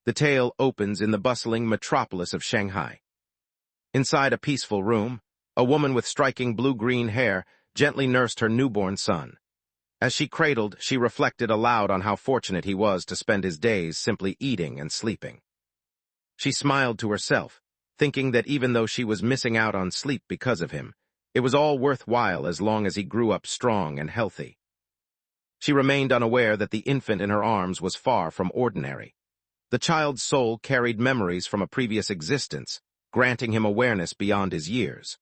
The tale opens in the bustling metropolis of Shanghai. Inside a peaceful room, a woman with striking blue-green hair gently nursed her newborn son. As she cradled, she reflected aloud on how fortunate he was to spend his days simply eating and sleeping. She smiled to herself, thinking that even though she was missing out on sleep because of him, it was all worthwhile as long as he grew up strong and healthy. She remained unaware that the infant in her arms was far from ordinary. The child's soul carried memories from a previous existence, granting him awareness beyond his years.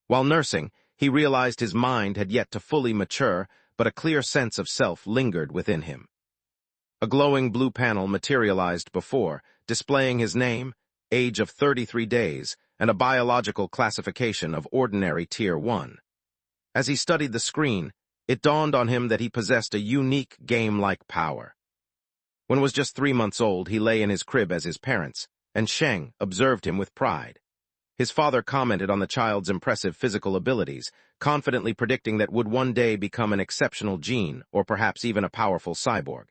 While nursing, he realized his mind had yet to fully mature, but a clear sense of self lingered within him. A glowing blue panel materialized before, displaying his name, age of 33 days, and a biological classification of ordinary Tier 1. As he studied the screen, it dawned on him that he possessed a unique game-like power. When he was just 3 months old, he lay in his crib as his parents, and Sheng observed him with pride. His father commented on the child's impressive physical abilities, confidently predicting that would one day become an exceptional gene or perhaps even a powerful cyborg.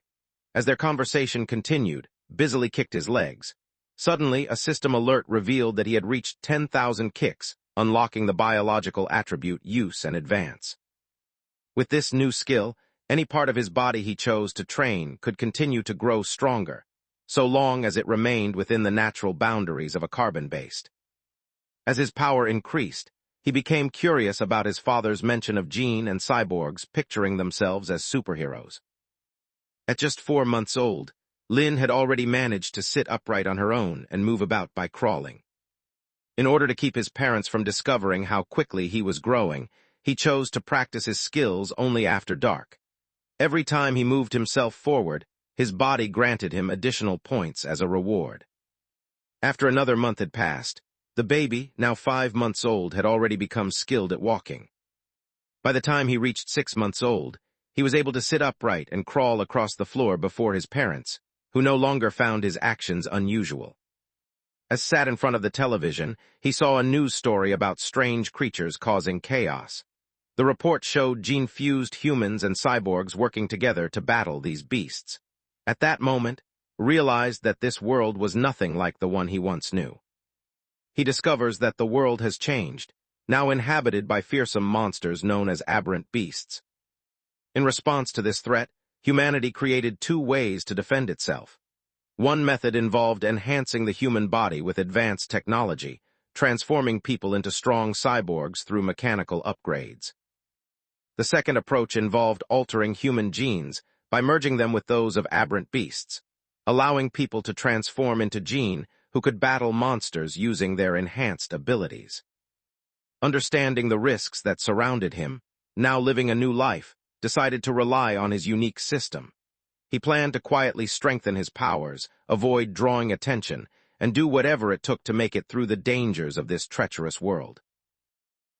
As their conversation continued, busily kicked his legs. Suddenly, a system alert revealed that he had reached 10,000 kicks, unlocking the biological attribute Use and Advance. With this new skill, any part of his body he chose to train could continue to grow stronger, so long as it remained within the natural boundaries of a carbon-based. As his power increased, he became curious about his father's mention of Gene and cyborgs picturing themselves as superheroes. At just 4 months old, Lin had already managed to sit upright on her own and move about by crawling. In order to keep his parents from discovering how quickly he was growing, he chose to practice his skills only after dark. Every time he moved himself forward, his body granted him additional points as a reward. After another month had passed, the baby, now 5 months old, had already become skilled at walking. By the time he reached 6 months old, he was able to sit upright and crawl across the floor before his parents, who no longer found his actions unusual. As sat in front of the television, he saw a news story about strange creatures causing chaos. The report showed gene-fused humans and cyborgs working together to battle these beasts. At that moment, realized that this world was nothing like the one he once knew. He discovers that the world has changed, now inhabited by fearsome monsters known as aberrant beasts. In response to this threat, humanity created 2 ways to defend itself. One method involved enhancing the human body with advanced technology, transforming people into strong cyborgs through mechanical upgrades. The second approach involved altering human genes by merging them with those of aberrant beasts, allowing people to transform into Gene who could battle monsters using their enhanced abilities. Understanding the risks that surrounded him, now living a new life, decided to rely on his unique system. He planned to quietly strengthen his powers, avoid drawing attention, and do whatever it took to make it through the dangers of this treacherous world.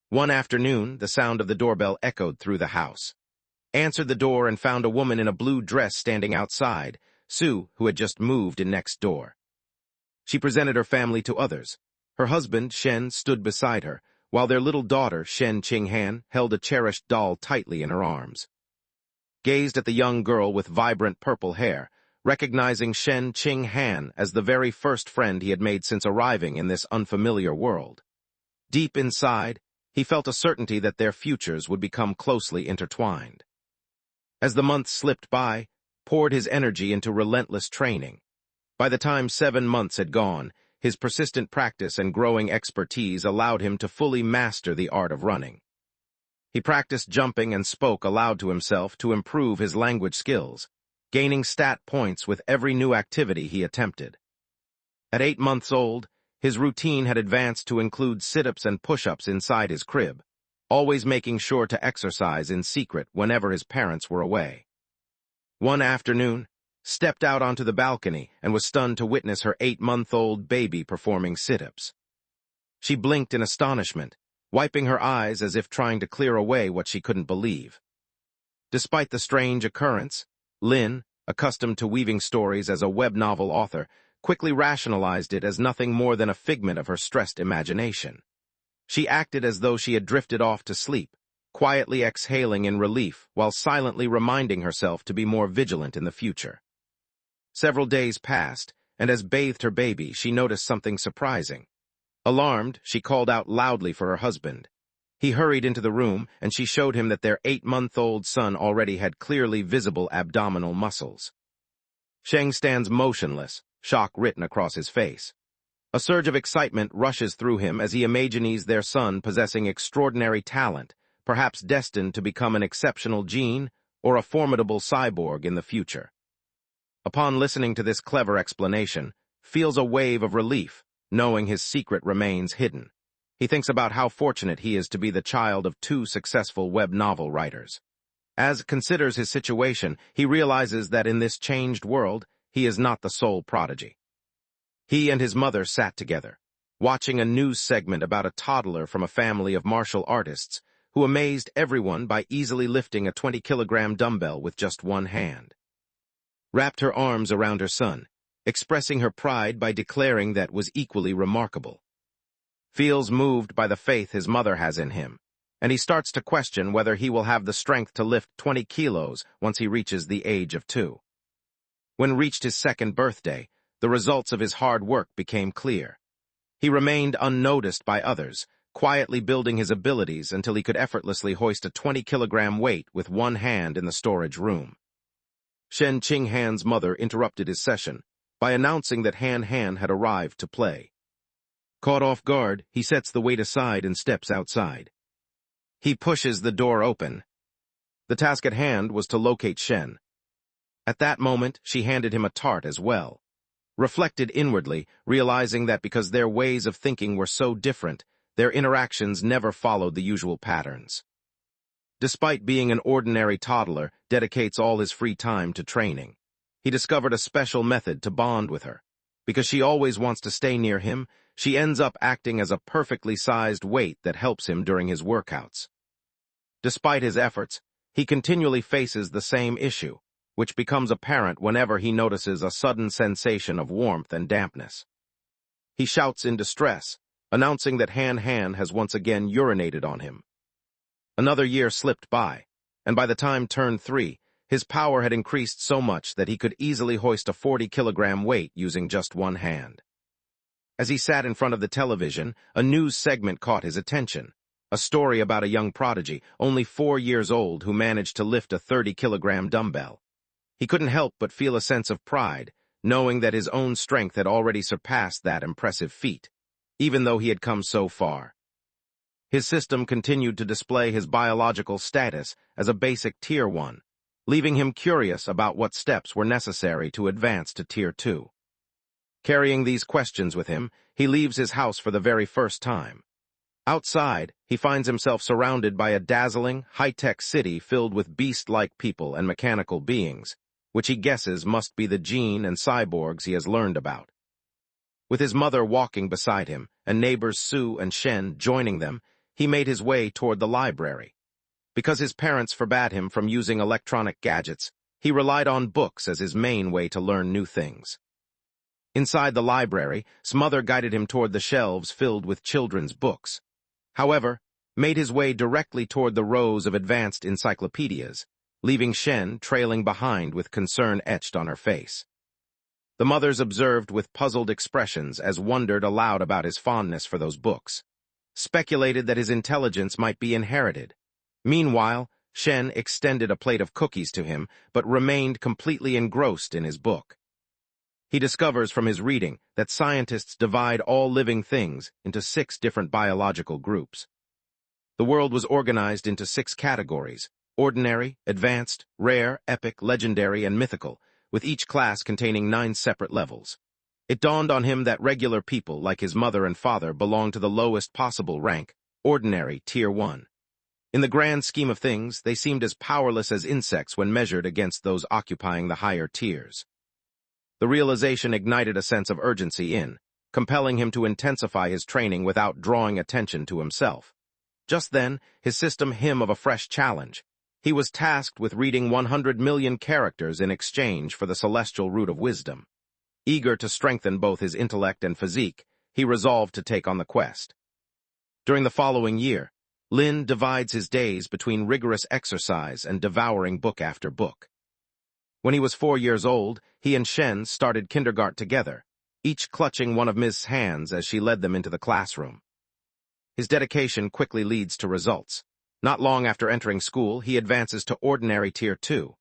One afternoon, the sound of the doorbell echoed through the house. Answered the door and found a woman in a blue dress standing outside, Sue, who had just moved in next door. She presented her family to others. Her husband, Shen, stood beside her, while their little daughter, Shen Qinghan, held a cherished doll tightly in her arms. Gazed at the young girl with vibrant purple hair, recognizing Shen Qinghan as the very first friend he had made since arriving in this unfamiliar world. Deep inside, he felt a certainty that their futures would become closely intertwined. As the months slipped by, poured his energy into relentless training. By the time 7 months had gone, his persistent practice and growing expertise allowed him to fully master the art of running. He practiced jumping and spoke aloud to himself to improve his language skills, gaining stat points with every new activity he attempted. At 8 months old, his routine had advanced to include sit-ups and push-ups inside his crib, always making sure to exercise in secret whenever his parents were away. One afternoon, stepped out onto the balcony and was stunned to witness her 8-month-old baby performing sit-ups. She blinked in astonishment, wiping her eyes as if trying to clear away what she couldn't believe. Despite the strange occurrence, Lin, accustomed to weaving stories as a web novel author, quickly rationalized it as nothing more than a figment of her stressed imagination. She acted as though she had drifted off to sleep, quietly exhaling in relief while silently reminding herself to be more vigilant in the future. Several days passed, and as bathed her baby, she noticed something surprising. Alarmed, she called out loudly for her husband. He hurried into the room, and she showed him that their 8-month-old son already had clearly visible abdominal muscles. Sheng stands motionless, shock written across his face. A surge of excitement rushes through him as he imagines their son possessing extraordinary talent, perhaps destined to become an exceptional gene or a formidable cyborg in the future. Upon listening to this clever explanation, feels a wave of relief, knowing his secret remains hidden. He thinks about how fortunate he is to be the child of 2 successful web novel writers. As considers his situation, he realizes that in this changed world, he is not the sole prodigy. He and his mother sat together, watching a news segment about a toddler from a family of martial artists who amazed everyone by easily lifting a 20-kilogram dumbbell with just one hand. Wrapped her arms around her son, expressing her pride by declaring that was equally remarkable. Feels moved by the faith his mother has in him, and he starts to question whether he will have the strength to lift 20 kilos once he reaches the age of 2. When reached his 2nd birthday, the results of his hard work became clear. He remained unnoticed by others, quietly building his abilities until he could effortlessly hoist a 20-kilogram weight with one hand in the storage room. Shen Qinghan's mother interrupted his session by announcing that Han Han had arrived to play. Caught off guard, he sets the weight aside and steps outside. He pushes the door open. The task at hand was to locate Shen. At that moment, she handed him a tart as well. Reflected inwardly, realizing that because their ways of thinking were so different, their interactions never followed the usual patterns. Despite being an ordinary toddler, dedicates all his free time to training. He discovered a special method to bond with her. Because she always wants to stay near him, she ends up acting as a perfectly sized weight that helps him during his workouts. Despite his efforts, he continually faces the same issue, which becomes apparent whenever he notices a sudden sensation of warmth and dampness. He shouts in distress, announcing that Han Han has once again urinated on him. Another year slipped by, and by the time turned 3, his power had increased so much that he could easily hoist a 40-kilogram weight using just one hand. As he sat in front of the television, a news segment caught his attention. A story about a young prodigy, only 4 years old, who managed to lift a 30-kilogram dumbbell. He couldn't help but feel a sense of pride, knowing that his own strength had already surpassed that impressive feat, even though he had come so far. His system continued to display his biological status as a basic Tier 1, leaving him curious about what steps were necessary to advance to Tier 2. Carrying these questions with him, he leaves his house for the very first time. Outside, he finds himself surrounded by a dazzling, high-tech city filled with beast-like people and mechanical beings, which he guesses must be the gene and cyborgs he has learned about. With his mother walking beside him, and neighbors Sue and Shen joining them, he made his way toward the library. Because his parents forbade him from using electronic gadgets, he relied on books as his main way to learn new things. Inside the library, his mother guided him toward the shelves filled with children's books. However, made his way directly toward the rows of advanced encyclopedias, leaving Shen trailing behind with concern etched on her face. The mothers observed with puzzled expressions as wondered aloud about his fondness for those books. Speculated that his intelligence might be inherited. Meanwhile, Shen extended a plate of cookies to him, but remained completely engrossed in his book. He discovers from his reading that scientists divide all living things into 6 different biological groups. The world was organized into 6 categories: ordinary, advanced, rare, epic, legendary, and mythical, with each class containing 9 separate levels. It dawned on him that regular people, like his mother and father, belonged to the lowest possible rank, ordinary, Tier 1. In the grand scheme of things, they seemed as powerless as insects when measured against those occupying the higher tiers. The realization ignited a sense of urgency compelling him to intensify his training without drawing attention to himself. Just then, his system him of a fresh challenge. He was tasked with reading 100 million characters in exchange for the celestial root of wisdom. Eager to strengthen both his intellect and physique, he resolved to take on the quest. During the following year, Lin divides his days between rigorous exercise and devouring book after book. When he was 4 years old, he and Shen started kindergarten together, each clutching one of Ms. hands as she led them into the classroom. His dedication quickly leads to results. Not long after entering school, he advances to ordinary Tier 2.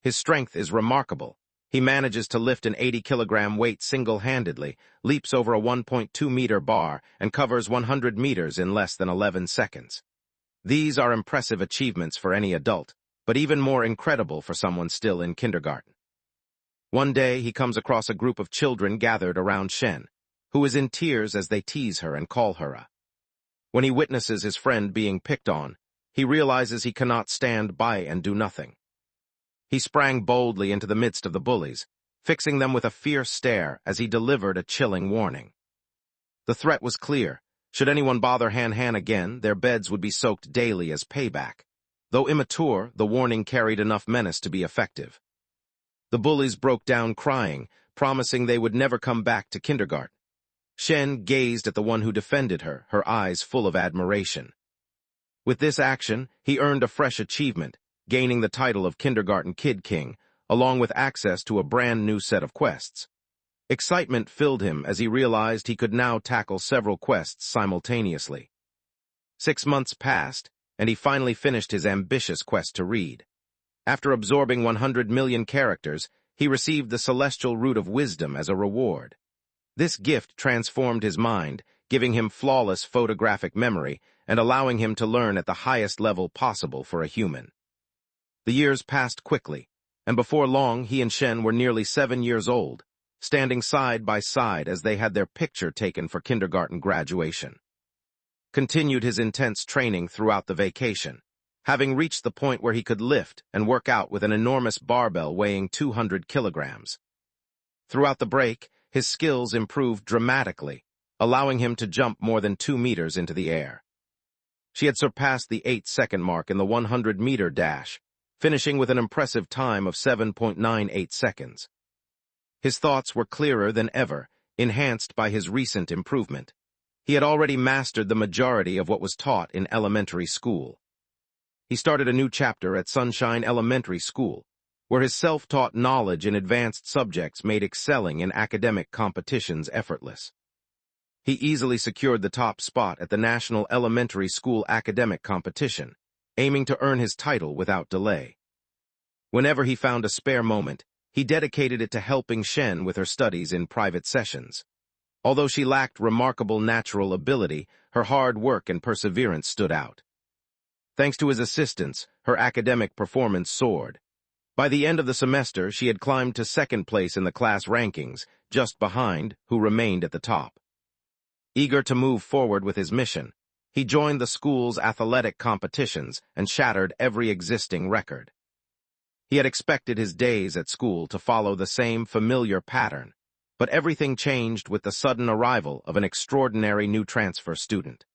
His strength is remarkable. He manages to lift an 80-kilogram weight single-handedly, leaps over a 1.2-meter bar, and covers 100 meters in less than 11 seconds. These are impressive achievements for any adult, but even more incredible for someone still in kindergarten. One day, he comes across a group of children gathered around Shen, who is in tears as they tease her and call her a. When he witnesses his friend being picked on, he realizes he cannot stand by and do nothing. He sprang boldly into the midst of the bullies, fixing them with a fierce stare as he delivered a chilling warning. The threat was clear. Should anyone bother Han again, their beds would be soaked daily as payback. Though immature, the warning carried enough menace to be effective. The bullies broke down crying, promising they would never come back to kindergarten. Shen gazed at the one who defended her, her eyes full of admiration. With this action, he earned a fresh achievement, gaining the title of Kindergarten Kid King, along with access to a brand new set of quests. Excitement filled him as he realized he could now tackle several quests simultaneously. 6 months passed, and he finally finished his ambitious quest to read. After absorbing 100 million characters, he received the Celestial Root of Wisdom as a reward. This gift transformed his mind, giving him flawless photographic memory and allowing him to learn at the highest level possible for a human. The years passed quickly, and before long he and Shen were nearly 7 years old, standing side by side as they had their picture taken for kindergarten graduation. Continued his intense training throughout the vacation, having reached the point where he could lift and work out with an enormous barbell weighing 200 kilograms. Throughout the break, his skills improved dramatically, allowing him to jump more than 2 meters into the air. She had surpassed the 8-second mark in the 100-meter dash, finishing with an impressive time of 7.98 seconds. His thoughts were clearer than ever, enhanced by his recent improvement. He had already mastered the majority of what was taught in elementary school. He started a new chapter at Sunshine Elementary School, where his self-taught knowledge in advanced subjects made excelling in academic competitions effortless. He easily secured the top spot at the National Elementary School Academic Competition, aiming to earn his title without delay. Whenever he found a spare moment, he dedicated it to helping Shen with her studies in private sessions. Although she lacked remarkable natural ability, her hard work and perseverance stood out. Thanks to his assistance, her academic performance soared. By the end of the semester, she had climbed to second place in the class rankings, just behind who remained at the top. Eager to move forward with his mission, he joined the school's athletic competitions and shattered every existing record. He had expected his days at school to follow the same familiar pattern, but everything changed with the sudden arrival of an extraordinary new transfer student.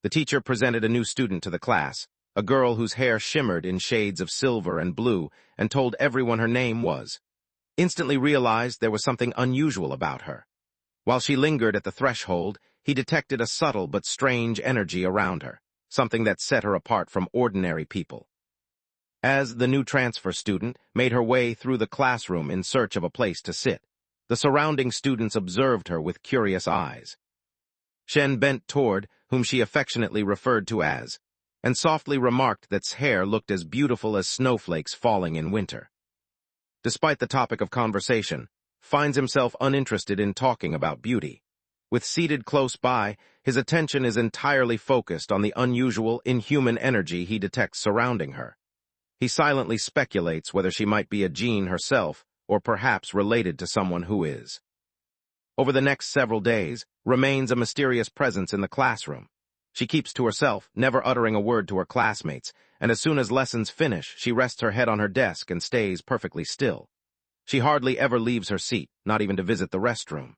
The teacher presented a new student to the class, a girl whose hair shimmered in shades of silver and blue, and told everyone her name was. Instantly realized there was something unusual about her. While she lingered at the threshold, he detected a subtle but strange energy around her, something that set her apart from ordinary people. As the new transfer student made her way through the classroom in search of a place to sit, the surrounding students observed her with curious eyes. Shen bent toward whom she affectionately referred to as, and softly remarked that hair looked as beautiful as snowflakes falling in winter. Despite the topic of conversation, finds himself uninterested in talking about beauty. With seated close by, his attention is entirely focused on the unusual, inhuman energy he detects surrounding her. He silently speculates whether she might be a Jean herself, or perhaps related to someone who is. Over the next several days, remains a mysterious presence in the classroom. She keeps to herself, never uttering a word to her classmates, and as soon as lessons finish, she rests her head on her desk and stays perfectly still. She hardly ever leaves her seat, not even to visit the restroom.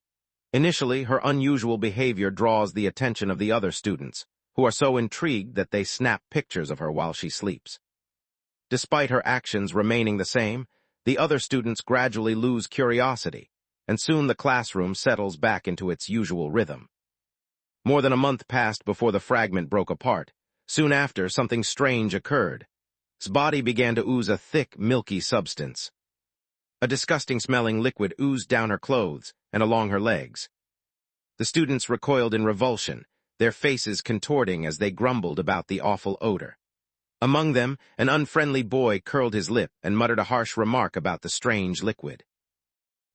Initially, her unusual behavior draws the attention of the other students, who are so intrigued that they snap pictures of her while she sleeps. Despite her actions remaining the same, the other students gradually lose curiosity, and soon the classroom settles back into its usual rhythm. More than a month passed before the fragment broke apart. Soon after, something strange occurred. His body began to ooze a thick, milky substance. A disgusting-smelling liquid oozed down her clothes, and along her legs. The students recoiled in revulsion, their faces contorting as they grumbled about the awful odor. Among them, an unfriendly boy curled his lip and muttered a harsh remark about the strange liquid.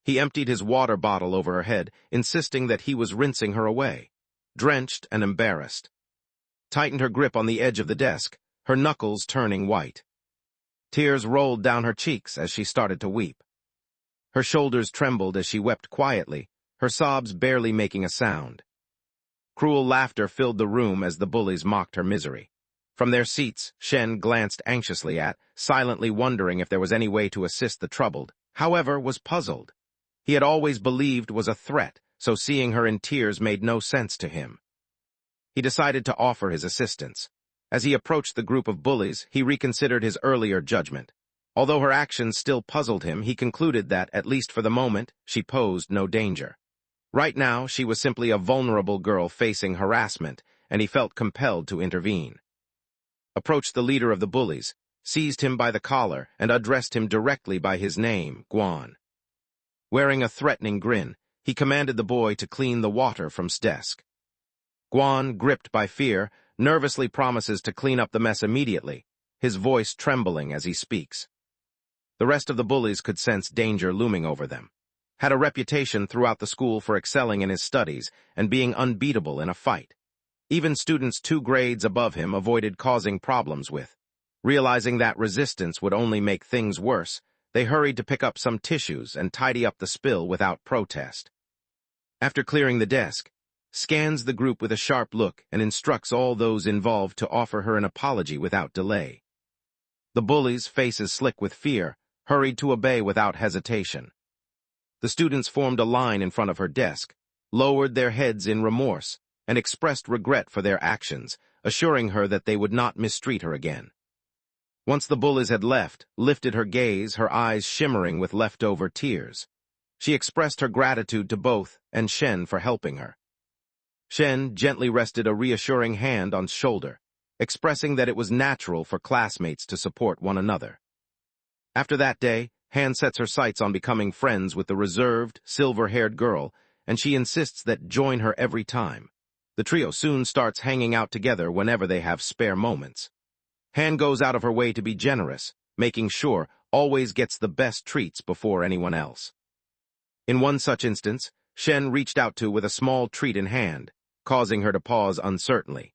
He emptied his water bottle over her head, insisting that he was rinsing her away. Drenched and embarrassed, tightened her grip on the edge of the desk, her knuckles turning white. Tears rolled down her cheeks as she started to weep. Her shoulders trembled as she wept quietly, her sobs barely making a sound. Cruel laughter filled the room as the bullies mocked her misery. From their seats, Shen glanced anxiously at, silently wondering if there was any way to assist the troubled, however, was puzzled. He had always believed was a threat, so seeing her in tears made no sense to him. He decided to offer his assistance. As he approached the group of bullies, he reconsidered his earlier judgment. Although her actions still puzzled him, he concluded that, at least for the moment, she posed no danger. Right now, she was simply a vulnerable girl facing harassment, and he felt compelled to intervene. Approached the leader of the bullies, seized him by the collar, and addressed him directly by his name, Guan. Wearing a threatening grin, he commanded the boy to clean the water from his desk. Guan, gripped by fear, nervously promises to clean up the mess immediately, his voice trembling as he speaks. The rest of the bullies could sense danger looming over them. Had a reputation throughout the school for excelling in his studies and being unbeatable in a fight. Even students 2 grades above him avoided causing problems with. Realizing that resistance would only make things worse, they hurried to pick up some tissues and tidy up the spill without protest. After clearing the desk, scans the group with a sharp look and instructs all those involved to offer her an apology without delay. The bullies, faces slick with fear, hurried to obey without hesitation. The students formed a line in front of her desk, lowered their heads in remorse, and expressed regret for their actions, assuring her that they would not mistreat her again. Once the bullies had left, lifted her gaze, her eyes shimmering with leftover tears. She expressed her gratitude to both and Shen for helping her. Shen gently rested a reassuring hand on his shoulder, expressing that it was natural for classmates to support one another. After that day, Han sets her sights on becoming friends with the reserved, silver-haired girl, and she insists that join her every time. The trio soon starts hanging out together whenever they have spare moments. Han goes out of her way to be generous, making sure always gets the best treats before anyone else. In one such instance, Shen reached out to with a small treat in hand, causing her to pause uncertainly.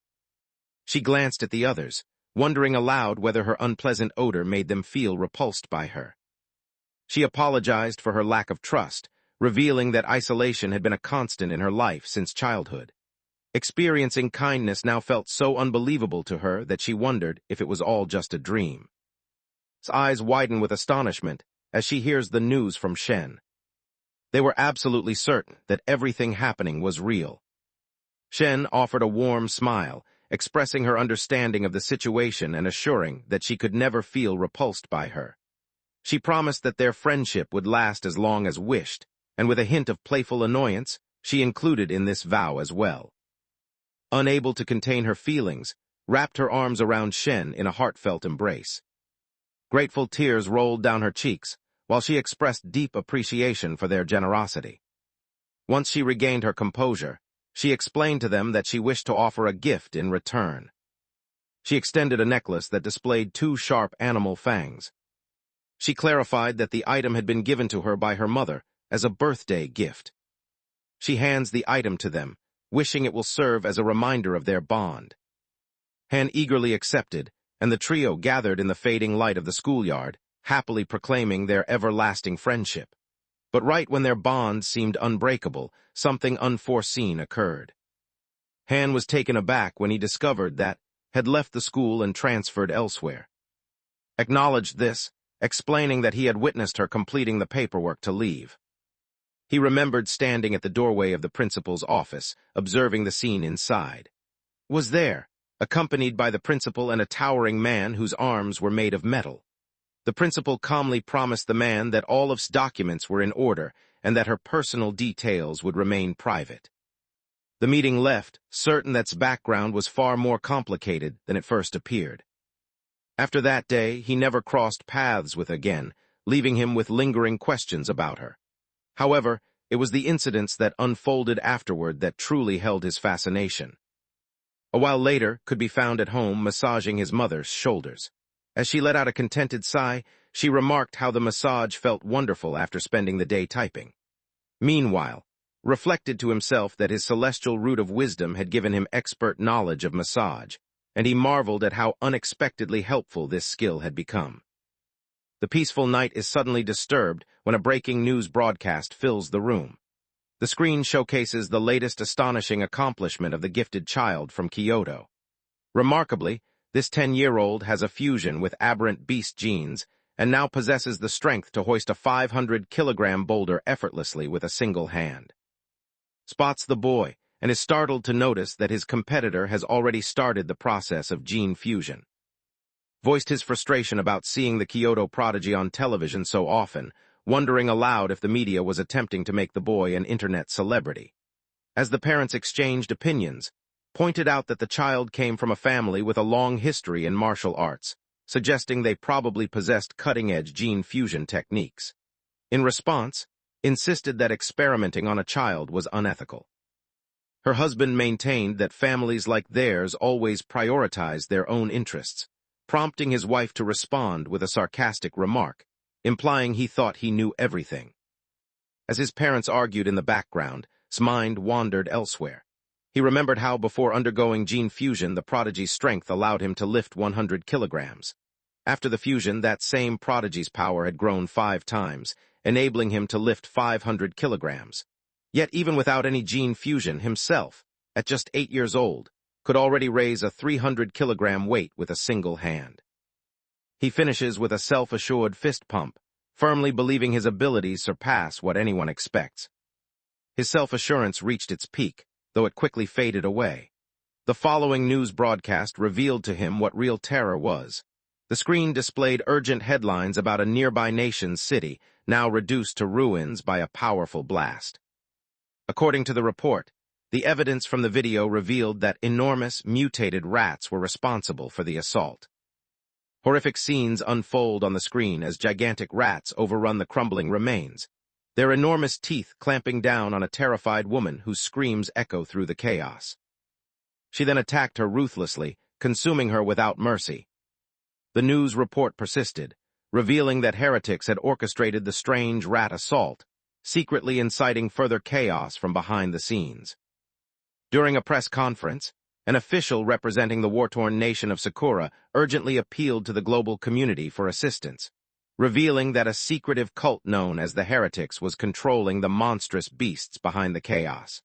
She glanced at the others, wondering aloud whether her unpleasant odor made them feel repulsed by her. She apologized for her lack of trust, revealing that isolation had been a constant in her life since childhood. Experiencing kindness now felt so unbelievable to her that she wondered if it was all just a dream. His eyes widen with astonishment as she hears the news from Shen. They were absolutely certain that everything happening was real. Shen offered a warm smile, expressing her understanding of the situation and assuring that she could never feel repulsed by her. She promised that their friendship would last as long as wished, and with a hint of playful annoyance, she included in this vow as well. Unable to contain her feelings, wrapped her arms around Shen in a heartfelt embrace. Grateful tears rolled down her cheeks, while she expressed deep appreciation for their generosity. Once she regained her composure, she explained to them that she wished to offer a gift in return. She extended a necklace that displayed 2 sharp animal fangs. She clarified that the item had been given to her by her mother as a birthday gift. She hands the item to them, wishing it will serve as a reminder of their bond. Han eagerly accepted, and the trio gathered in the fading light of the schoolyard, happily proclaiming their everlasting friendship. But right when their bond seemed unbreakable, something unforeseen occurred. Han was taken aback when he discovered that had left the school and transferred elsewhere. Acknowledged this, explaining that he had witnessed her completing the paperwork to leave. He remembered standing at the doorway of the principal's office, observing the scene inside. Was there, accompanied by the principal and a towering man whose arms were made of metal. The principal calmly promised the man that all of his documents were in order and that her personal details would remain private. The meeting left, certain that its background was far more complicated than it first appeared. After that day, he never crossed paths with again, leaving him with lingering questions about her. However, It was the incidents that unfolded afterward that truly held his fascination. A while later, could be found at home massaging his mother's shoulders. As she let out a contented sigh, she remarked how the massage felt wonderful after spending the day typing. Meanwhile, reflected to himself that his celestial root of wisdom had given him expert knowledge of massage, and he marveled at how unexpectedly helpful this skill had become. The peaceful night is suddenly disturbed when a breaking news broadcast fills the room. The screen showcases the latest astonishing accomplishment of the gifted child from Kyoto. Remarkably, this 10-year-old has a fusion with aberrant beast genes and now possesses the strength to hoist a 500-kilogram boulder effortlessly with a single hand. Spots the boy and is startled to notice that his competitor has already started the process of gene fusion. Voiced his frustration about seeing the Kyoto prodigy on television so often, wondering aloud if the media was attempting to make the boy an internet celebrity. As the parents exchanged opinions, pointed out that the child came from a family with a long history in martial arts, suggesting they probably possessed cutting-edge gene fusion techniques. In response, insisted that experimenting on a child was unethical. Her husband maintained that families like theirs always prioritize their own interests, prompting his wife to respond with a sarcastic remark, implying he thought he knew everything. As his parents argued in the background, his mind wandered elsewhere. He remembered how before undergoing gene fusion the prodigy's strength allowed him to lift 100 kilograms. After the fusion, that same prodigy's power had grown 5 times, enabling him to lift 500 kilograms. Yet even without any gene fusion himself, at just 8 years old, could already raise a 300-kilogram weight with a single hand. He finishes with a self-assured fist pump, firmly believing his abilities surpass what anyone expects. His self-assurance reached its peak, though it quickly faded away. The following news broadcast revealed to him what real terror was. The screen displayed urgent headlines about a nearby nation's city, now reduced to ruins by a powerful blast. According to the report, the evidence from the video revealed that enormous, mutated rats were responsible for the assault. Horrific scenes unfold on the screen as gigantic rats overrun the crumbling remains, their enormous teeth clamping down on a terrified woman whose screams echo through the chaos. She then attacked her ruthlessly, consuming her without mercy. The news report persisted, revealing that heretics had orchestrated the strange rat assault, secretly inciting further chaos from behind the scenes. During a press conference, an official representing the war-torn nation of Sakura urgently appealed to the global community for assistance, revealing that a secretive cult known as the Heretics was controlling the monstrous beasts behind the chaos.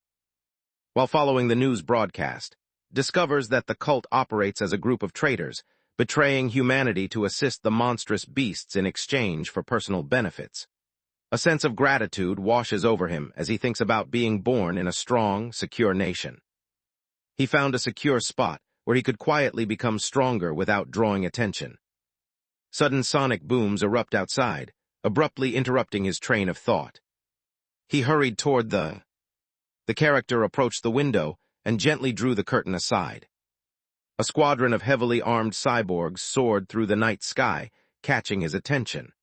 While following the news broadcast, discovers that the cult operates as a group of traitors, betraying humanity to assist the monstrous beasts in exchange for personal benefits. A sense of gratitude washes over him as he thinks about being born in a strong, secure nation. He found a secure spot where he could quietly become stronger without drawing attention. Sudden sonic booms erupt outside, abruptly interrupting his train of thought. He hurried toward the character approached the window and gently drew the curtain aside. A squadron of heavily armed cyborgs soared through the night sky, catching his attention.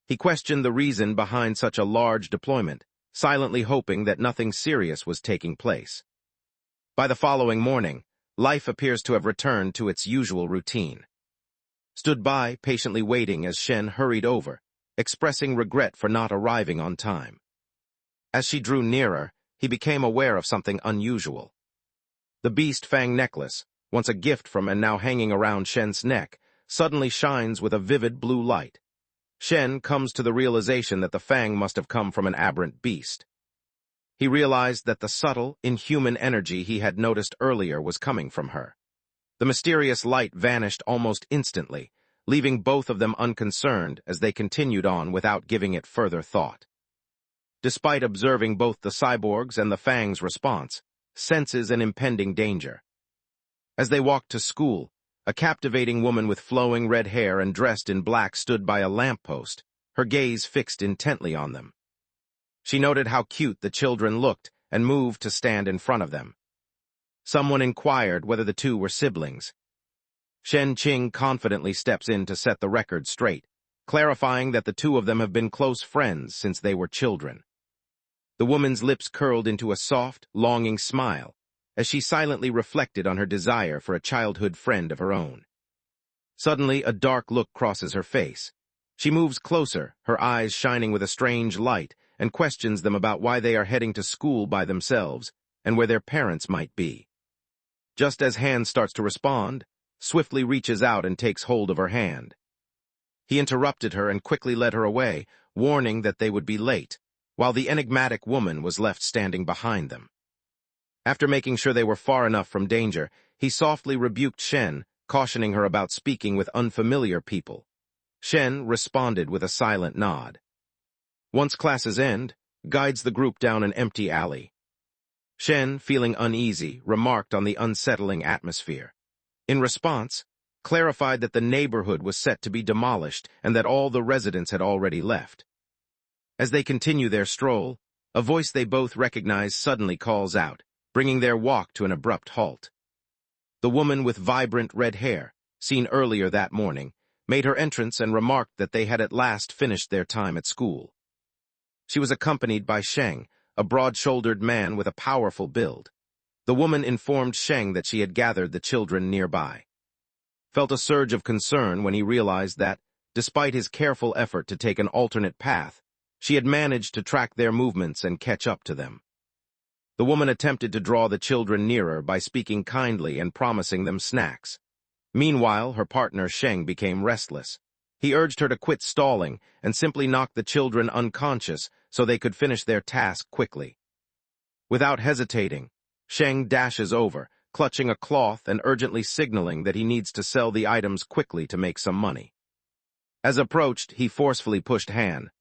He questioned the reason behind such a large deployment, silently hoping that nothing serious was taking place. By the following morning, life appears to have returned to its usual routine. Stood by, patiently waiting as Shen hurried over, expressing regret for not arriving on time. As she drew nearer, he became aware of something unusual. The beast fang necklace, once a gift from and now hanging around Shen's neck, suddenly shines with a vivid blue light. Shen comes to the realization that the fang must have come from an aberrant beast. He realized that the subtle, inhuman energy he had noticed earlier was coming from her. The mysterious light vanished almost instantly, leaving both of them unconcerned as they continued on without giving it further thought. Despite observing both the cyborgs and the fang's response, senses an impending danger. As they walked to school, a captivating woman with flowing red hair and dressed in black stood by a lamppost, her gaze fixed intently on them. She noted how cute the children looked and moved to stand in front of them. Someone inquired whether the two were siblings. Shen Qing confidently steps in to set the record straight, clarifying that the two of them have been close friends since they were children. The woman's lips curled into a soft, longing smile, as she silently reflected on her desire for a childhood friend of her own. Suddenly, a dark look crosses her face. She moves closer, her eyes shining with a strange light, and questions them about why they are heading to school by themselves and where their parents might be. Just as Han starts to respond, swiftly reaches out and takes hold of her hand. He interrupted her and quickly led her away, warning that they would be late, while the enigmatic woman was left standing behind them. After making sure they were far enough from danger, he softly rebuked Shen, cautioning her about speaking with unfamiliar people. Shen responded with a silent nod. Once classes end, guides the group down an empty alley. Shen, feeling uneasy, remarked on the unsettling atmosphere. In response, clarified that the neighborhood was set to be demolished and that all the residents had already left. As they continue their stroll, a voice they both recognize suddenly calls out, bringing their walk to an abrupt halt. The woman with vibrant red hair, seen earlier that morning, made her entrance and remarked that they had at last finished their time at school. She was accompanied by Sheng, a broad-shouldered man with a powerful build. The woman informed Sheng that she had gathered the children nearby. Felt a surge of concern when he realized that, despite his careful effort to take an alternate path, she had managed to track their movements and catch up to them. The woman attempted to draw the children nearer by speaking kindly and promising them snacks. Meanwhile, her partner Sheng became restless. He urged her to quit stalling and simply knock the children unconscious so they could finish their task quickly. Without hesitating, Sheng dashes over, clutching a cloth and urgently signaling that he needs to sell the items quickly to make some money. As approached, he forcefully pushed Han.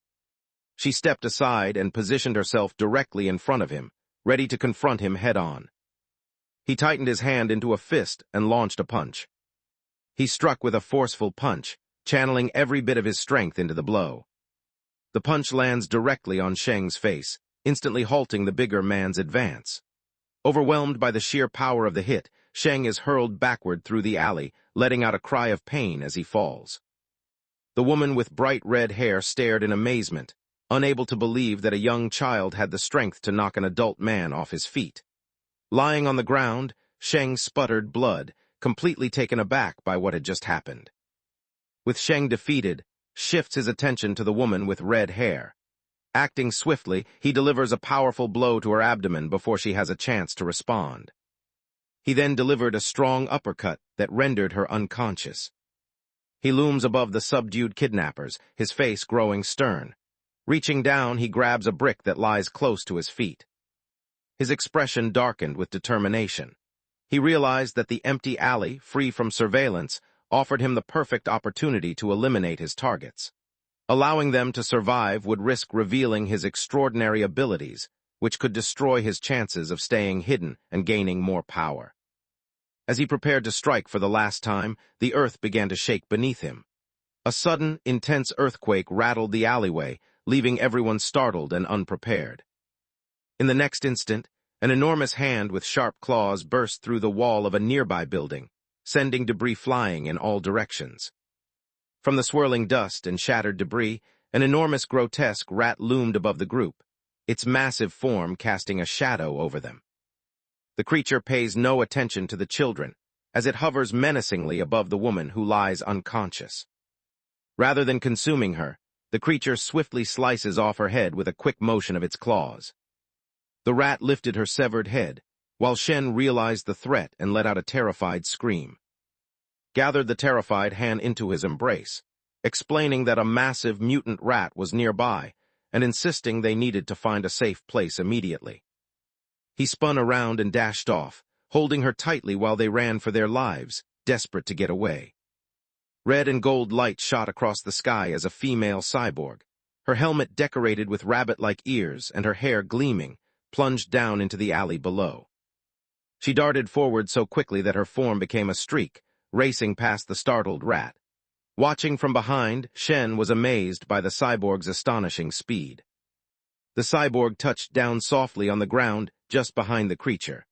She stepped aside and positioned herself directly in front of him, ready to confront him head-on. He tightened his hand into a fist and launched a punch. He struck with a forceful punch, channeling every bit of his strength into the blow. The punch lands directly on Sheng's face, instantly halting the bigger man's advance. Overwhelmed by the sheer power of the hit, Sheng is hurled backward through the alley, letting out a cry of pain as he falls. The woman with bright red hair stared in amazement, unable to believe that a young child had the strength to knock an adult man off his feet. Lying on the ground, Sheng sputtered blood, completely taken aback by what had just happened. With Sheng defeated, shifts his attention to the woman with red hair. Acting swiftly, he delivers a powerful blow to her abdomen before she has a chance to respond. He then delivered a strong uppercut that rendered her unconscious. He looms above the subdued kidnappers, his face growing stern. Reaching down, he grabs a brick that lies close to his feet. His expression darkened with determination. He realized that the empty alley, free from surveillance, offered him the perfect opportunity to eliminate his targets. Allowing them to survive would risk revealing his extraordinary abilities, which could destroy his chances of staying hidden and gaining more power. As he prepared to strike for the last time, the earth began to shake beneath him. A sudden, intense earthquake rattled the alleyway, leaving everyone startled and unprepared. In the next instant, an enormous hand with sharp claws burst through the wall of a nearby building, sending debris flying in all directions. From the swirling dust and shattered debris, an enormous grotesque rat loomed above the group, its massive form casting a shadow over them. The creature pays no attention to the children, as it hovers menacingly above the woman who lies unconscious. Rather than consuming her, the creature swiftly slices off her head with a quick motion of its claws. The rat lifted her severed head, while Shen realized the threat and let out a terrified scream. Gathered the terrified Han into his embrace, explaining that a massive mutant rat was nearby and insisting they needed to find a safe place immediately. He spun around and dashed off, holding her tightly while they ran for their lives, desperate to get away. Red and gold light shot across the sky as a female cyborg, her helmet decorated with rabbit-like ears and her hair gleaming, plunged down into the alley below. She darted forward so quickly that her form became a streak, racing past the startled rat. Watching from behind, Shen was amazed by the cyborg's astonishing speed. The cyborg touched down softly on the ground just behind the creature.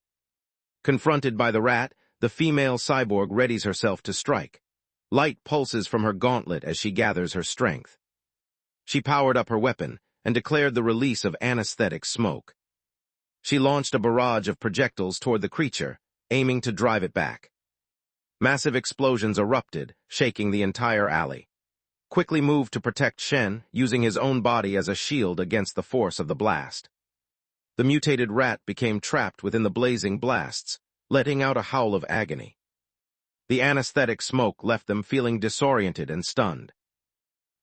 Confronted by the rat, the female cyborg readies herself to strike. Light pulses from her gauntlet as she gathers her strength. She powered up her weapon, and declared the release of anesthetic smoke. She launched a barrage of projectiles toward the creature, aiming to drive it back. Massive explosions erupted, shaking the entire alley. Quickly moved to protect Shen, using his own body as a shield against the force of the blast. The mutated rat became trapped within the blazing blasts, letting out a howl of agony. The anesthetic smoke left them feeling disoriented and stunned.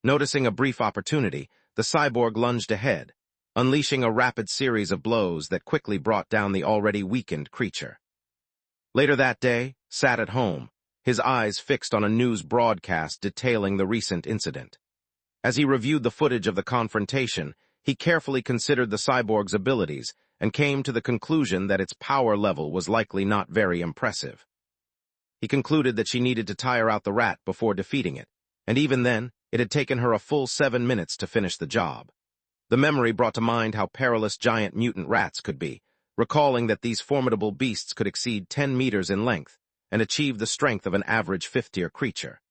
Noticing a brief opportunity, the cyborg lunged ahead, unleashing a rapid series of blows that quickly brought down the already weakened creature. Later that day, sat at home, his eyes fixed on a news broadcast detailing the recent incident. As he reviewed the footage of the confrontation, he carefully considered the cyborg's abilities and came to the conclusion that its power level was likely not very impressive. He concluded that she needed to tire out the rat before defeating it, and even then, it had taken her a full 7 minutes to finish the job. The memory brought to mind how perilous giant mutant rats could be, recalling that these formidable beasts could exceed 10 meters in length and achieve the strength of an average fifth-tier creature.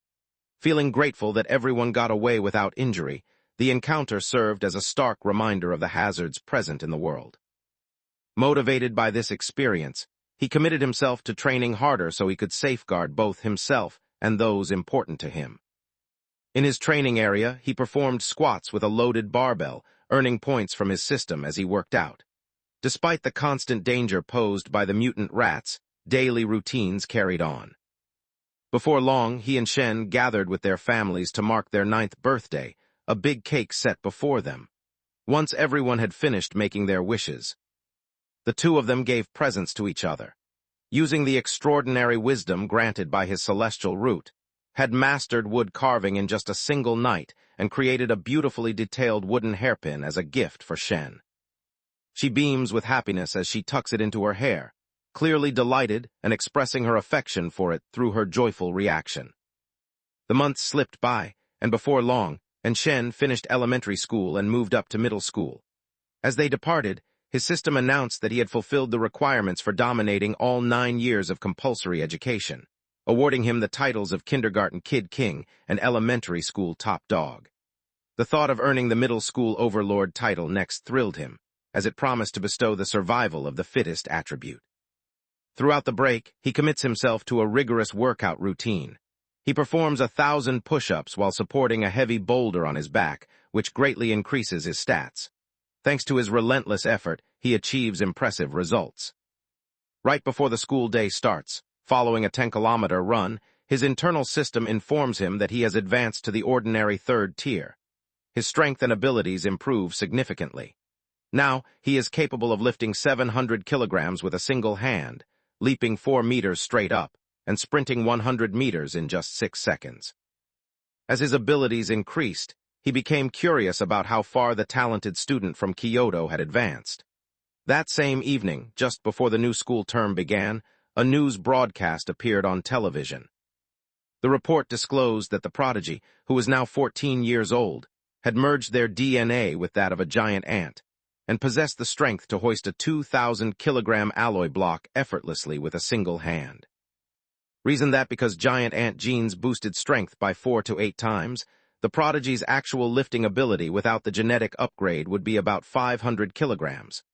Feeling grateful that everyone got away without injury, the encounter served as a stark reminder of the hazards present in the world. Motivated by this experience, he committed himself to training harder so he could safeguard both himself and those important to him. In his training area, he performed squats with a loaded barbell, earning points from his system as he worked out. Despite the constant danger posed by the mutant rats, daily routines carried on. Before long, he and Shen gathered with their families to mark their 9th birthday, a big cake set before them. Once everyone had finished making their wishes, the two of them gave presents to each other. Using the extraordinary wisdom granted by his celestial root, had mastered wood carving in just a single night and created a beautifully detailed wooden hairpin as a gift for Shen. She beams with happiness as she tucks it into her hair, clearly delighted and expressing her affection for it through her joyful reaction. The months slipped by, and before long, Shen finished elementary school and moved up to middle school. As they departed, his system announced that he had fulfilled the requirements for dominating all 9 years of compulsory education, awarding him the titles of Kindergarten Kid King and Elementary School Top Dog. The thought of earning the Middle School Overlord title next thrilled him, as it promised to bestow the survival of the fittest attribute. Throughout the break, he commits himself to a rigorous workout routine. He performs 1,000 push-ups while supporting a heavy boulder on his back, which greatly increases his stats. Thanks to his relentless effort, he achieves impressive results. Right before the school day starts, following a 10-kilometer run, his internal system informs him that he has advanced to the ordinary 3rd tier. His strength and abilities improve significantly. Now, he is capable of lifting 700 kilograms with a single hand, leaping 4 meters straight up, and sprinting 100 meters in just 6 seconds. As his abilities increased, he became curious about how far the talented student from Kyoto had advanced. That same evening, just before the new school term began, a news broadcast appeared on television. The report disclosed that the prodigy, who was now 14 years old, had merged their DNA with that of a giant ant, and possessed the strength to hoist a 2,000-kilogram alloy block effortlessly with a single hand. Reason that because giant ant genes boosted strength by 4 to 8 times, the prodigy's actual lifting ability without the genetic upgrade would be about 500 kilograms.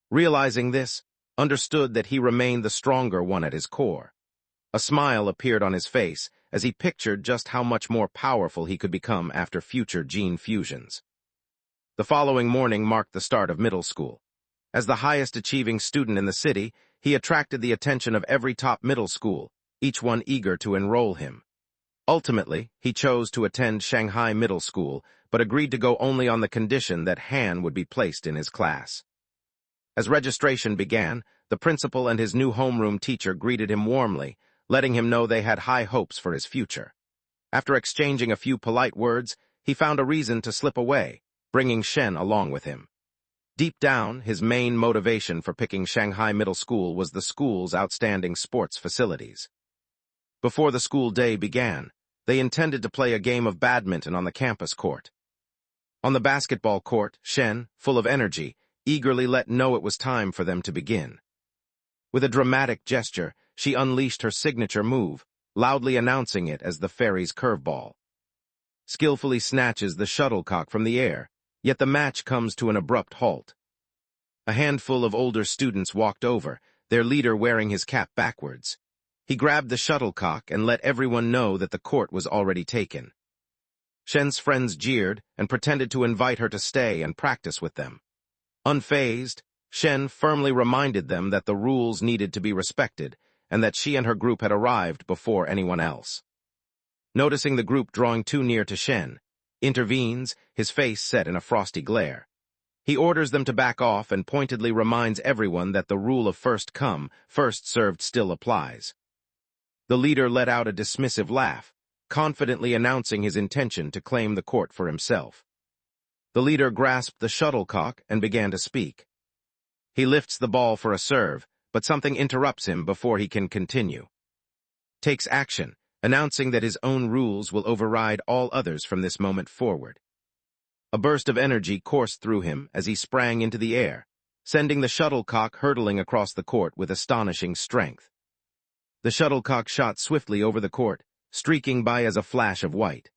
Realizing this, understood that he remained the stronger one at his core. A smile appeared on his face as he pictured just how much more powerful he could become after future gene fusions. The following morning marked the start of middle school. As the highest-achieving student in the city, he attracted the attention of every top middle school, each one eager to enroll him. Ultimately, he chose to attend Shanghai Middle School, but agreed to go only on the condition that Han would be placed in his class. As registration began, the principal and his new homeroom teacher greeted him warmly, letting him know they had high hopes for his future. After exchanging a few polite words, he found a reason to slip away, bringing Shen along with him. Deep down, his main motivation for picking Shanghai Middle School was the school's outstanding sports facilities. Before the school day began, they intended to play a game of badminton on the campus court. On the basketball court, Shen, full of energy, eagerly let know it was time for them to begin. With a dramatic gesture, she unleashed her signature move, loudly announcing it as the fairy's curveball. Skillfully snatches the shuttlecock from the air, Yet the match comes to an abrupt halt. A handful of older students walked over, their leader wearing his cap backwards. He grabbed the shuttlecock and let everyone know that the court was already taken. Shen's friends jeered and pretended to invite her to stay and practice with them. Unfazed, Shen firmly reminded them that the rules needed to be respected and that she and her group had arrived before anyone else. Noticing the group drawing too near to Shen, intervenes, his face set in a frosty glare. He orders them to back off and pointedly reminds everyone that the rule of first come, first served still applies. The leader let out a dismissive laugh, confidently announcing his intention to claim the court for himself. The leader grasped the shuttlecock and began to speak. He lifts the ball for a serve, but something interrupts him before he can continue. Takes action, announcing that his own rules will override all others from this moment forward. A burst of energy coursed through him as he sprang into the air, sending the shuttlecock hurtling across the court with astonishing strength. The shuttlecock shot swiftly over the court, streaking by as a flash of white.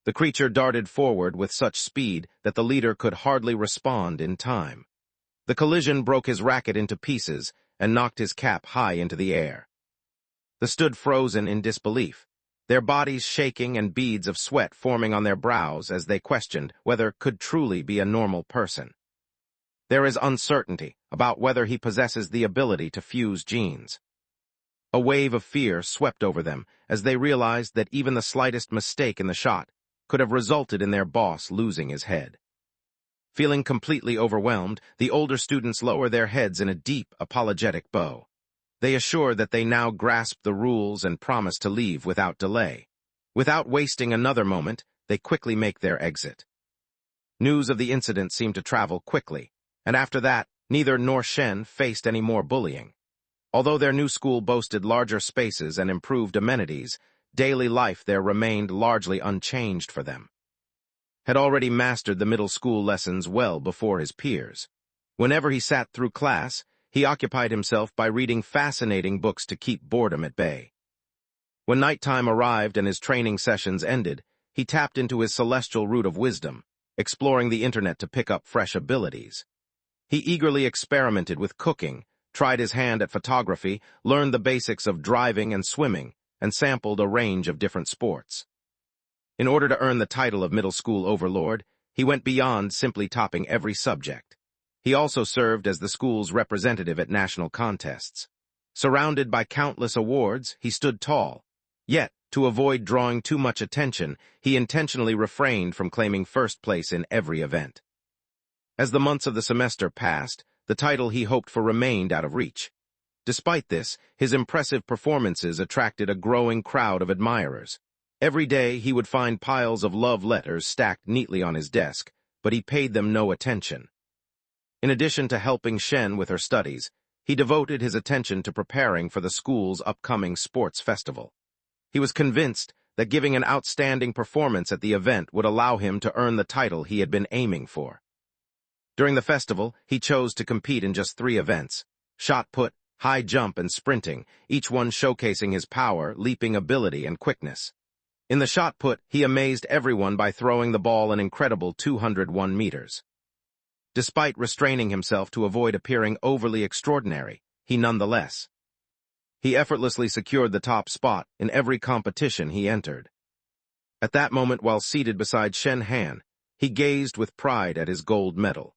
The creature darted forward with such speed that the leader could hardly respond in time. The collision broke his racket into pieces and knocked his cap high into the air. They stood frozen in disbelief, their bodies shaking and beads of sweat forming on their brows as they questioned whether could truly be a normal person. There is uncertainty about whether he possesses the ability to fuse genes. A wave of fear swept over them as they realized that even the slightest mistake in the shot could have resulted in their boss losing his head. Feeling completely overwhelmed, the older students lower their heads in a deep, apologetic bow. They assure that they now grasp the rules and promise to leave without delay. Without wasting another moment, they quickly make their exit. News of the incident seemed to travel quickly, and after that, neither nor Shen faced any more bullying. Although their new school boasted larger spaces and improved amenities, daily life there remained largely unchanged for them. Had already mastered the middle school lessons well before his peers. Whenever he sat through class, he occupied himself by reading fascinating books to keep boredom at bay. When nighttime arrived and his training sessions ended, he tapped into his celestial root of wisdom, exploring the internet to pick up fresh abilities. He eagerly experimented with cooking, tried his hand at photography, learned the basics of driving and swimming, and sampled a range of different sports. In order to earn the title of middle school overlord, he went beyond simply topping every subject. He also served as the school's representative at national contests. Surrounded by countless awards, he stood tall. Yet, to avoid drawing too much attention, he intentionally refrained from claiming first place in every event. As the months of the semester passed, the title he hoped for remained out of reach. Despite this, his impressive performances attracted a growing crowd of admirers. Every day he would find piles of love letters stacked neatly on his desk, but he paid them no attention. In addition to helping Shen with her studies, he devoted his attention to preparing for the school's upcoming sports festival. He was convinced that giving an outstanding performance at the event would allow him to earn the title he had been aiming for. During the festival, he chose to compete in just 3 events: shot put, high jump, and sprinting, each one showcasing his power, leaping ability, and quickness. In the shot put, he amazed everyone by throwing the ball an incredible 201 meters. Despite restraining himself to avoid appearing overly extraordinary, he nonetheless. He effortlessly secured the top spot in every competition he entered. At that moment, while seated beside Shen Han, he gazed with pride at his gold medal.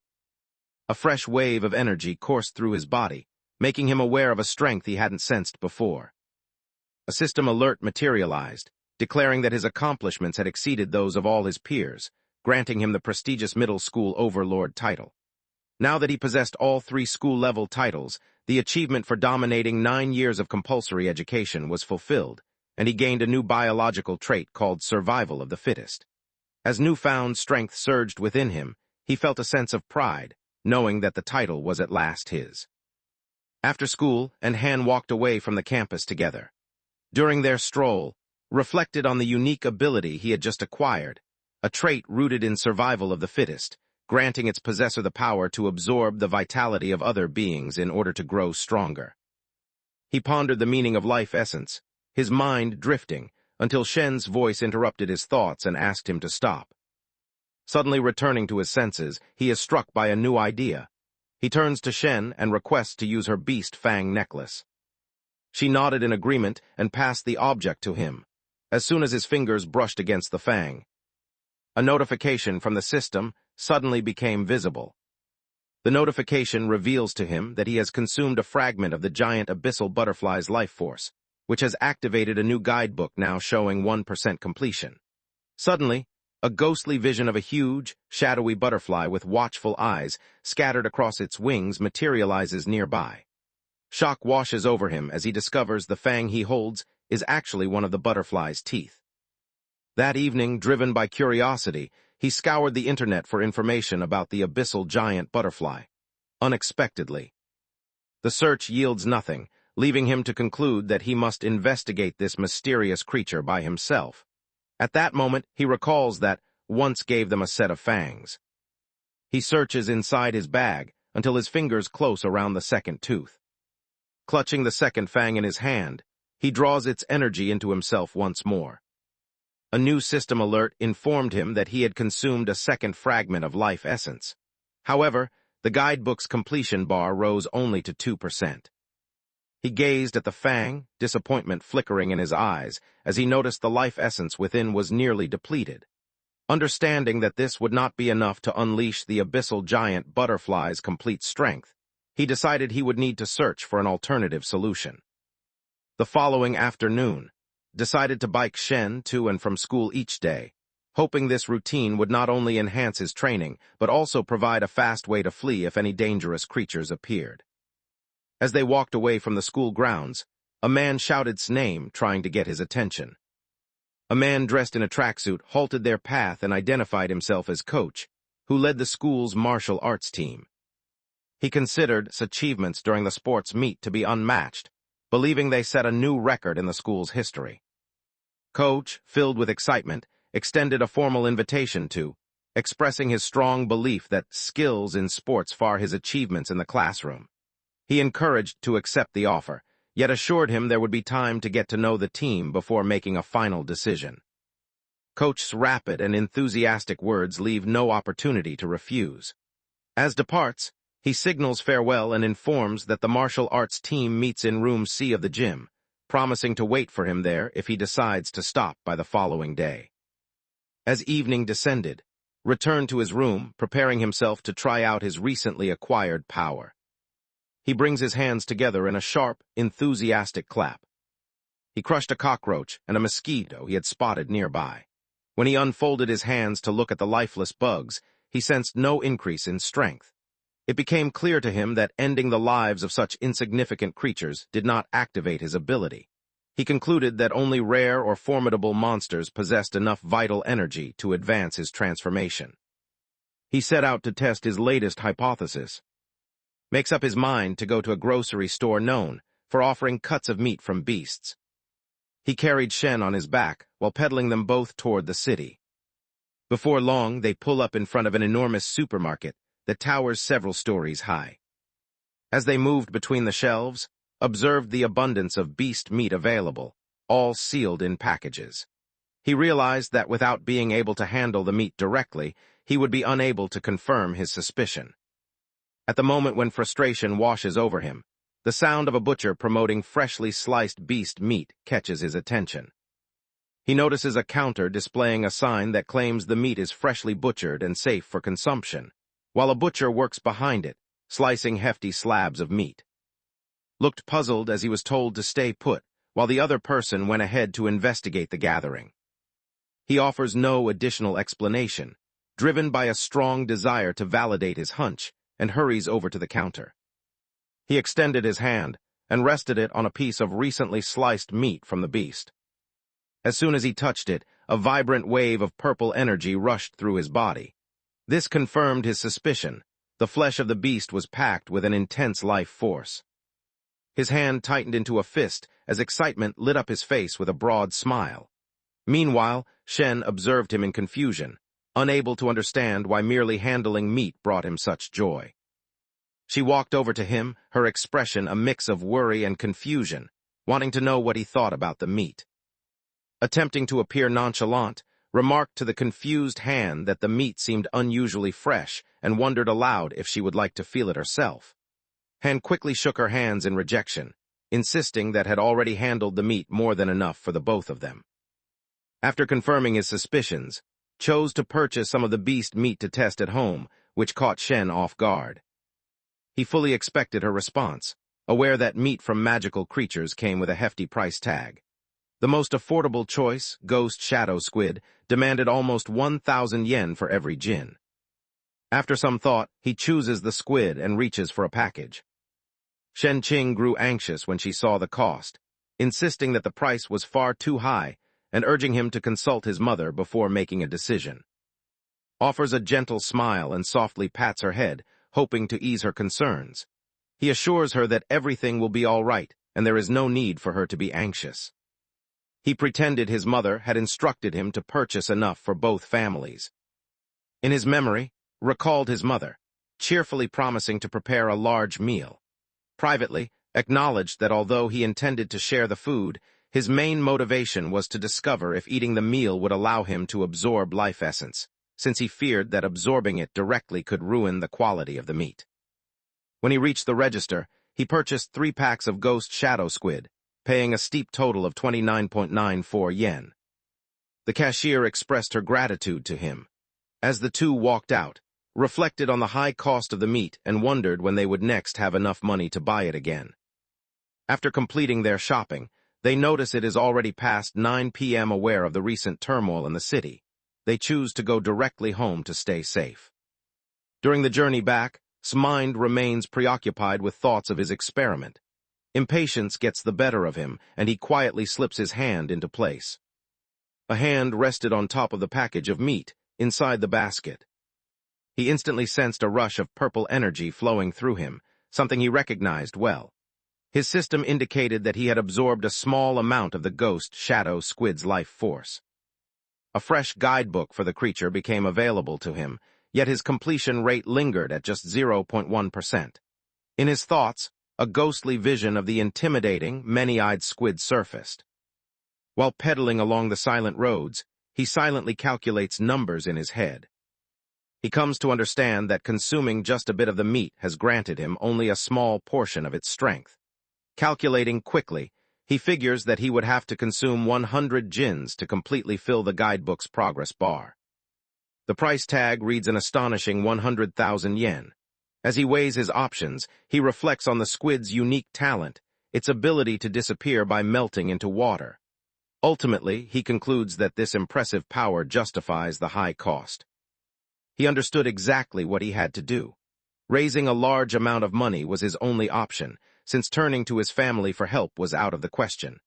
A fresh wave of energy coursed through his body, making him aware of a strength he hadn't sensed before. A system alert materialized, declaring that his accomplishments had exceeded those of all his peers, granting him the prestigious middle school overlord title. Now that he possessed all 3 school-level titles, the achievement for dominating 9 years of compulsory education was fulfilled, and he gained a new biological trait called survival of the fittest. As newfound strength surged within him, he felt a sense of pride, knowing that the title was at last his. After school, and Han walked away from the campus together. During their stroll, reflected on the unique ability he had just acquired, a trait rooted in survival of the fittest, granting its possessor the power to absorb the vitality of other beings in order to grow stronger. He pondered the meaning of life essence, his mind drifting, until Shen's voice interrupted his thoughts and asked him to stop. Suddenly returning to his senses, he is struck by a new idea. He turns to Shen and requests to use her beast fang necklace. She nodded in agreement and passed the object to him, as soon as his fingers brushed against the fang. A notification from the system suddenly became visible. The notification reveals to him that he has consumed a fragment of the giant abyssal butterfly's life force, which has activated a new guidebook now showing 1% completion. Suddenly, a ghostly vision of a huge, shadowy butterfly with watchful eyes scattered across its wings materializes nearby. Shock washes over him as he discovers the fang he holds is actually one of the butterfly's teeth. That evening, driven by curiosity, he scoured the internet for information about the abyssal giant butterfly. Unexpectedly, the search yields nothing, leaving him to conclude that he must investigate this mysterious creature by himself. At that moment, he recalls that once gave them a set of fangs. He searches inside his bag until his fingers close around the second tooth. Clutching the second fang in his hand, he draws its energy into himself once more. A new system alert informed him that he had consumed a second fragment of life essence. However, the guidebook's completion bar rose only to 2%. He gazed at the fang, disappointment flickering in his eyes, as he noticed the life essence within was nearly depleted. Understanding that this would not be enough to unleash the abyssal giant butterfly's complete strength, he decided he would need to search for an alternative solution. The following afternoon, decided to bike Shen to and from school each day, hoping this routine would not only enhance his training, but also provide a fast way to flee if any dangerous creatures appeared. As they walked away from the school grounds, a man shouted his name, trying to get his attention. A man dressed in a tracksuit halted their path and identified himself as Coach, who led the school's martial arts team. He considered his achievements during the sports meet to be unmatched, believing they set a new record in the school's history. Coach, filled with excitement, extended a formal invitation to, expressing his strong belief that skills in sports far his achievements in the classroom. He encouraged to accept the offer, yet assured him there would be time to get to know the team before making a final decision. Coach's rapid and enthusiastic words leave no opportunity to refuse. As departs, he signals farewell and informs that the martial arts team meets in room C of the gym, promising to wait for him there if he decides to stop by the following day. As evening descended, returned to his room, preparing himself to try out his recently acquired power. He brings his hands together in a sharp, enthusiastic clap. He crushed a cockroach and a mosquito he had spotted nearby. When he unfolded his hands to look at the lifeless bugs, he sensed no increase in strength. It became clear to him that ending the lives of such insignificant creatures did not activate his ability. He concluded that only rare or formidable monsters possessed enough vital energy to advance his transformation. He set out to test his latest hypothesis. Makes up his mind to go to a grocery store known for offering cuts of meat from beasts. He carried Shen on his back while pedaling them both toward the city. Before long, they pull up in front of an enormous supermarket that towers several stories high. As they moved between the shelves, observed the abundance of beast meat available, all sealed in packages. He realized that without being able to handle the meat directly, he would be unable to confirm his suspicion. At the moment when frustration washes over him, the sound of a butcher promoting freshly sliced beast meat catches his attention. He notices a counter displaying a sign that claims the meat is freshly butchered and safe for consumption, while a butcher works behind it, slicing hefty slabs of meat. Looked puzzled as he was told to stay put, while the other person went ahead to investigate the gathering. He offers no additional explanation, driven by a strong desire to validate his hunch, and hurries over to the counter. He extended his hand and rested it on a piece of recently sliced meat from the beast. As soon as he touched it, a vibrant wave of purple energy rushed through his body. This confirmed his suspicion. The flesh of the beast was packed with an intense life force. His hand tightened into a fist as excitement lit up his face with a broad smile. Meanwhile, Shen observed him in confusion, unable to understand why merely handling meat brought him such joy. She walked over to him, her expression a mix of worry and confusion, wanting to know what he thought about the meat. Attempting to appear nonchalant, remarked to the confused Han that the meat seemed unusually fresh and wondered aloud if she would like to feel it herself. Han quickly shook her hands in rejection, insisting that had already handled the meat more than enough for the both of them. After confirming his suspicions, chose to purchase some of the beast meat to test at home, which caught Shen off guard. He fully expected her response, aware that meat from magical creatures came with a hefty price tag. The most affordable choice, ghost shadow squid, demanded almost 1,000 yen for every jin. After some thought, he chooses the squid and reaches for a package. Shen Qing grew anxious when she saw the cost, insisting that the price was far too high and urging him to consult his mother before making a decision. Offers a gentle smile and softly pats her head, hoping to ease her concerns. He assures her that everything will be all right and there is no need for her to be anxious. He pretended his mother had instructed him to purchase enough for both families. In his memory, recalled his mother, cheerfully promising to prepare a large meal. Privately, acknowledged that although he intended to share the food, his main motivation was to discover if eating the meal would allow him to absorb life essence, since he feared that absorbing it directly could ruin the quality of the meat. When he reached the register, he purchased 3 packs of ghost shadow squid, paying a steep total of 29.94 yen. The cashier expressed her gratitude to him. As the two walked out, reflected on the high cost of the meat and wondered when they would next have enough money to buy it again. After completing their shopping, they notice it is already past 9 p.m. Aware of the recent turmoil in the city, they choose to go directly home to stay safe. During the journey back, his mind remains preoccupied with thoughts of his experiment. Impatience gets the better of him, and he quietly slips his hand into place. A hand rested on top of the package of meat, inside the basket. He instantly sensed a rush of purple energy flowing through him, something he recognized well. His system indicated that he had absorbed a small amount of the ghost shadow squid's life force. A fresh guidebook for the creature became available to him, yet his completion rate lingered at just 0.1%. In his thoughts, a ghostly vision of the intimidating, many-eyed squid surfaced. While pedaling along the silent roads, he silently calculates numbers in his head. He comes to understand that consuming just a bit of the meat has granted him only a small portion of its strength. Calculating quickly, he figures that he would have to consume 100 jins to completely fill the guidebook's progress bar. The price tag reads an astonishing 100,000 yen. As he weighs his options, he reflects on the squid's unique talent, its ability to disappear by melting into water. Ultimately, he concludes that this impressive power justifies the high cost. He understood exactly what he had to do. Raising a large amount of money was his only option, since turning to his family for help was out of the question.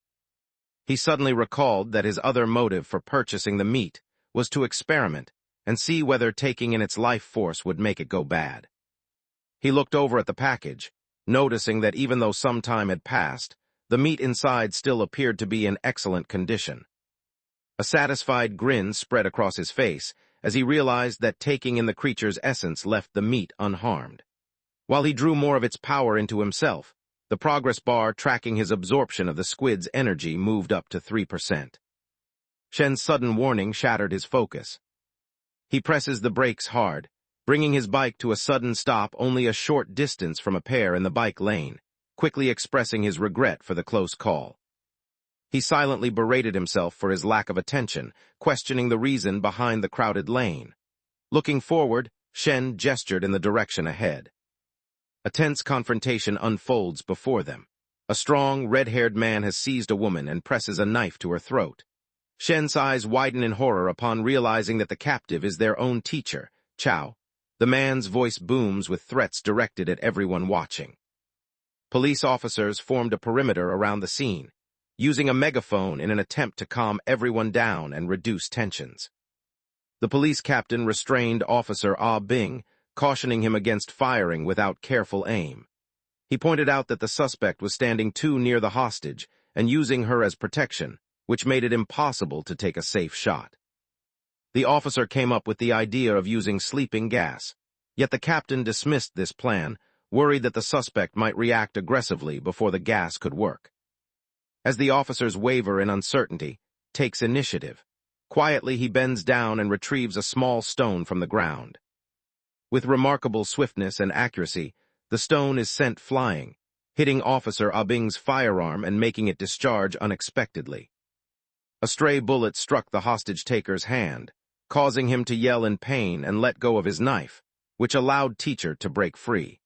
He suddenly recalled that his other motive for purchasing the meat was to experiment and see whether taking in its life force would make it go bad. He looked over at the package, noticing that even though some time had passed, the meat inside still appeared to be in excellent condition. A satisfied grin spread across his face as he realized that taking in the creature's essence left the meat unharmed. While he drew more of its power into himself, the progress bar tracking his absorption of the squid's energy moved up to 3%. Shen's sudden warning shattered his focus. He presses the brakes hard, bringing his bike to a sudden stop only a short distance from a pair in the bike lane, quickly expressing his regret for the close call. He silently berated himself for his lack of attention, questioning the reason behind the crowded lane. Looking forward, Shen gestured in the direction ahead. A tense confrontation unfolds before them. A strong, red-haired man has seized a woman and presses a knife to her throat. Shen's eyes widen in horror upon realizing that the captive is their own teacher, Chao. The man's voice booms with threats directed at everyone watching. Police officers formed a perimeter around the scene, using a megaphone in an attempt to calm everyone down and reduce tensions. The police captain restrained Officer Ah Bing, cautioning him against firing without careful aim. He pointed out that the suspect was standing too near the hostage and using her as protection, which made it impossible to take a safe shot. The officer came up with the idea of using sleeping gas, yet the captain dismissed this plan, worried that the suspect might react aggressively before the gas could work. As the officers waver in uncertainty, takes initiative. Quietly, he bends down and retrieves a small stone from the ground. With remarkable swiftness and accuracy, the stone is sent flying, hitting Officer Abing's firearm and making it discharge unexpectedly. A stray bullet struck the hostage-taker's hand, causing him to yell in pain and let go of his knife, which allowed Teacher to break free.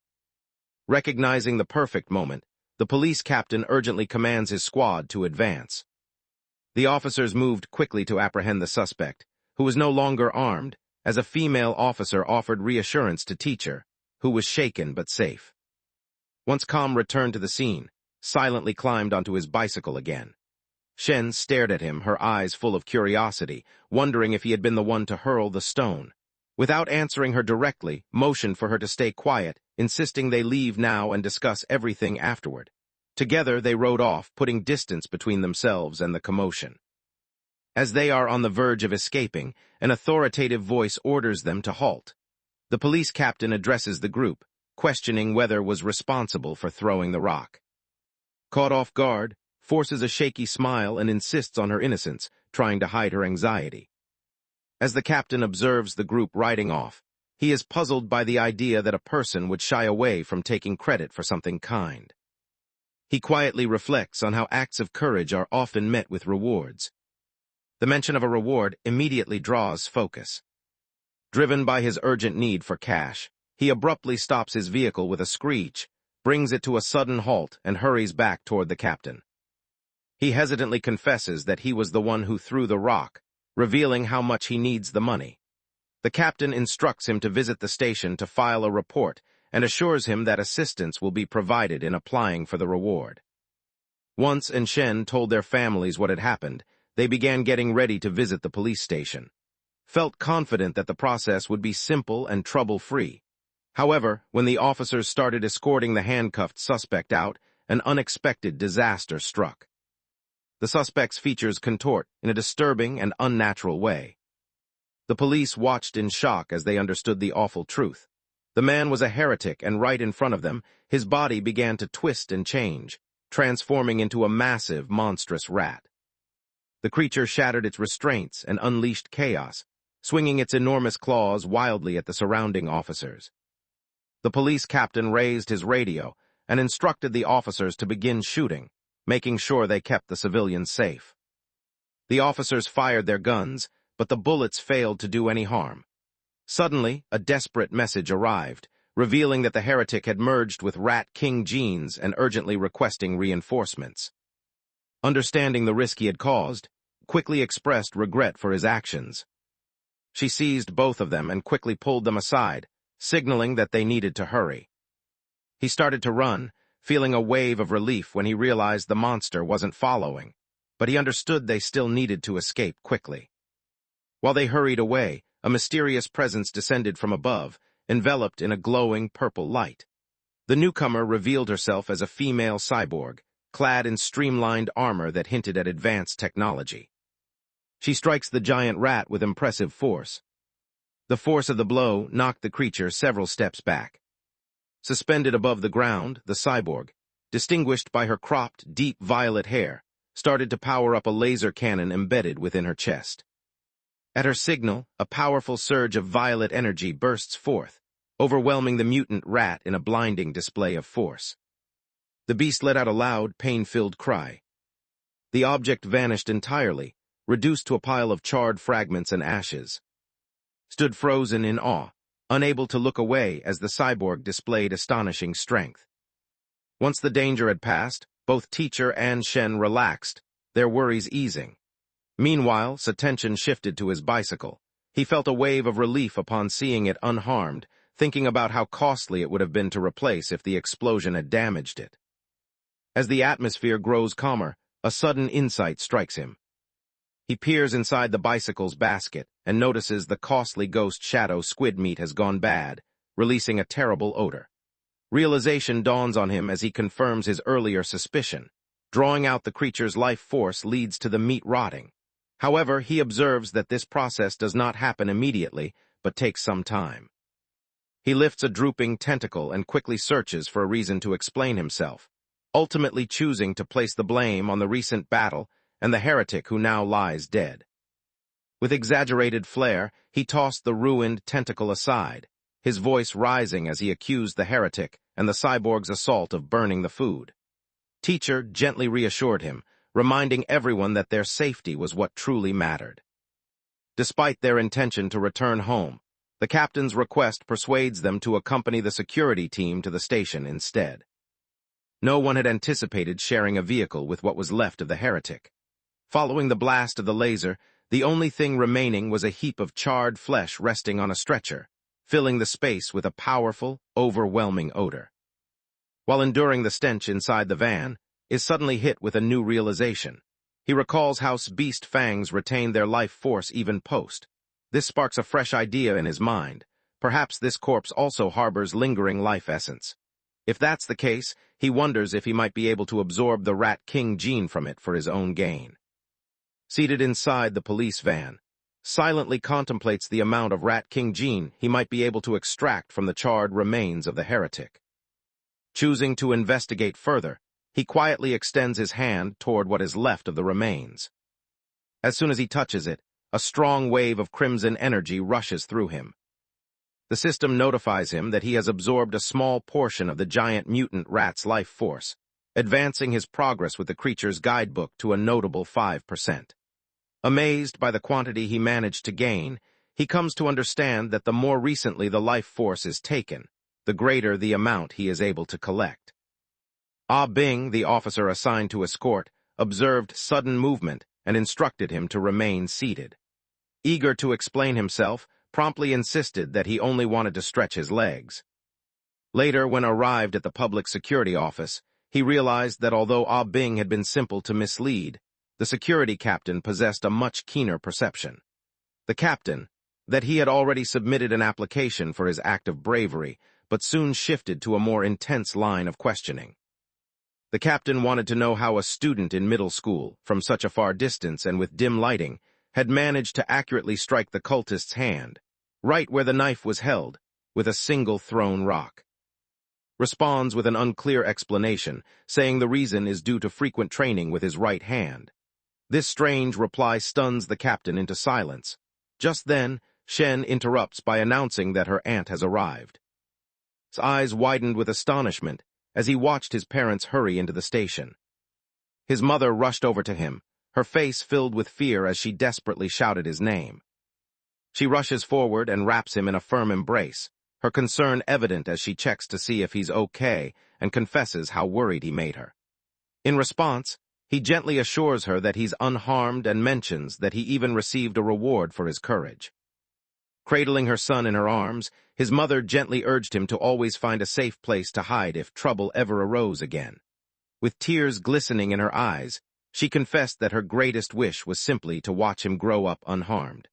Recognizing the perfect moment, the police captain urgently commands his squad to advance. The officers moved quickly to apprehend the suspect, who was no longer armed, as a female officer offered reassurance to Teacher, who was shaken but safe. Once Calm returned to the scene, silently climbed onto his bicycle again. Shen stared at him, her eyes full of curiosity, wondering if he had been the one to hurl the stone. Without answering her directly, motioned for her to stay quiet, insisting they leave now and discuss everything afterward. Together they rode off, putting distance between themselves and the commotion. As they are on the verge of escaping, an authoritative voice orders them to halt. The police captain addresses the group, questioning whether was responsible for throwing the rock. Caught off guard, forces a shaky smile and insists on her innocence, trying to hide her anxiety. As the captain observes the group riding off, he is puzzled by the idea that a person would shy away from taking credit for something kind. He quietly reflects on how acts of courage are often met with rewards. The mention of a reward immediately draws focus. Driven by his urgent need for cash, he abruptly stops his vehicle with a screech, brings it to a sudden halt, and hurries back toward the captain. He hesitantly confesses that he was the one who threw the rock, revealing how much he needs the money. The captain instructs him to visit the station to file a report and assures him that assistance will be provided in applying for the reward. Once Shen told their families what had happened, they began getting ready to visit the police station. Felt confident that the process would be simple and trouble-free. However, when the officers started escorting the handcuffed suspect out, an unexpected disaster struck. The suspect's features contort in a disturbing and unnatural way. The police watched in shock as they understood the awful truth. The man was a heretic, and right in front of them, his body began to twist and change, transforming into a massive, monstrous rat. The creature shattered its restraints and unleashed chaos, swinging its enormous claws wildly at the surrounding officers. The police captain raised his radio and instructed the officers to begin shooting, making sure they kept the civilians safe. The officers fired their guns, but the bullets failed to do any harm. Suddenly, a desperate message arrived, revealing that the heretic had merged with Rat King genes and urgently requesting reinforcements. Understanding the risk he had caused, quickly expressed regret for his actions. She seized both of them and quickly pulled them aside, signaling that they needed to hurry. He started to run, feeling a wave of relief when he realized the monster wasn't following, but he understood they still needed to escape quickly. While they hurried away, a mysterious presence descended from above, enveloped in a glowing purple light. The newcomer revealed herself as a female cyborg, clad in streamlined armor that hinted at advanced technology. She strikes the giant rat with impressive force. The force of the blow knocked the creature several steps back. Suspended above the ground, the cyborg, distinguished by her cropped, deep violet hair, started to power up a laser cannon embedded within her chest. At her signal, a powerful surge of violet energy bursts forth, overwhelming the mutant rat in a blinding display of force. The beast let out a loud, pain-filled cry. The object vanished entirely, reduced to a pile of charred fragments and ashes. Stood frozen in awe, unable to look away as the cyborg displayed astonishing strength. Once the danger had passed, both Teacher and Shen relaxed, their worries easing. Meanwhile, attention shifted to his bicycle. He felt a wave of relief upon seeing it unharmed, thinking about how costly it would have been to replace if the explosion had damaged it. As the atmosphere grows calmer, a sudden insight strikes him. He peers inside the bicycle's basket and notices the costly ghost shadow squid meat has gone bad, releasing a terrible odor. Realization dawns on him as he confirms his earlier suspicion. Drawing out the creature's life force leads to the meat rotting. However, he observes that this process does not happen immediately, but takes some time. He lifts a drooping tentacle and quickly searches for a reason to explain himself, ultimately choosing to place the blame on the recent battle and the heretic who now lies dead. With exaggerated flair, he tossed the ruined tentacle aside, his voice rising as he accused the heretic and the cyborg's assault of burning the food. Teacher gently reassured him, reminding everyone that their safety was what truly mattered. Despite their intention to return home, the captain's request persuades them to accompany the security team to the station instead. No one had anticipated sharing a vehicle with what was left of the heretic. Following the blast of the laser, the only thing remaining was a heap of charred flesh resting on a stretcher, filling the space with a powerful, overwhelming odor. While enduring the stench inside the van, is suddenly hit with a new realization. He recalls how beast fangs retain their life force even post. This sparks a fresh idea in his mind. Perhaps this corpse also harbors lingering life essence. If that's the case, he wonders if he might be able to absorb the Rat King gene from it for his own gain. Seated inside the police van, silently contemplates the amount of Rat King gene he might be able to extract from the charred remains of the heretic. Choosing to investigate further, he quietly extends his hand toward what is left of the remains. As soon as he touches it, a strong wave of crimson energy rushes through him. The system notifies him that he has absorbed a small portion of the giant mutant rat's life force, advancing his progress with the creature's guidebook to a notable 5%. Amazed by the quantity he managed to gain, he comes to understand that the more recently the life force is taken, the greater the amount he is able to collect. Ah Bing, the officer assigned to escort, observed sudden movement and instructed him to remain seated. Eager to explain himself, promptly insisted that he only wanted to stretch his legs. Later, when arrived at the public security office, he realized that although Ah Bing had been simple to mislead, the security captain possessed a much keener perception. The captain, that he had already submitted an application for his act of bravery, but soon shifted to a more intense line of questioning. The captain wanted to know how a student in middle school, from such a far distance and with dim lighting, had managed to accurately strike the cultist's hand, right where the knife was held, with a single thrown rock. Responds with an unclear explanation, saying the reason is due to frequent training with his right hand. This strange reply stuns the captain into silence. Just then, Shen interrupts by announcing that her aunt has arrived. His eyes widened with astonishment as he watched his parents hurry into the station. His mother rushed over to him, her face filled with fear as she desperately shouted his name. She rushes forward and wraps him in a firm embrace, her concern evident as she checks to see if he's okay and confesses how worried he made her. In response, he gently assures her that he's unharmed and mentions that he even received a reward for his courage. Cradling her son in her arms, his mother gently urged him to always find a safe place to hide if trouble ever arose again. With tears glistening in her eyes, she confessed that her greatest wish was simply to watch him grow up unharmed.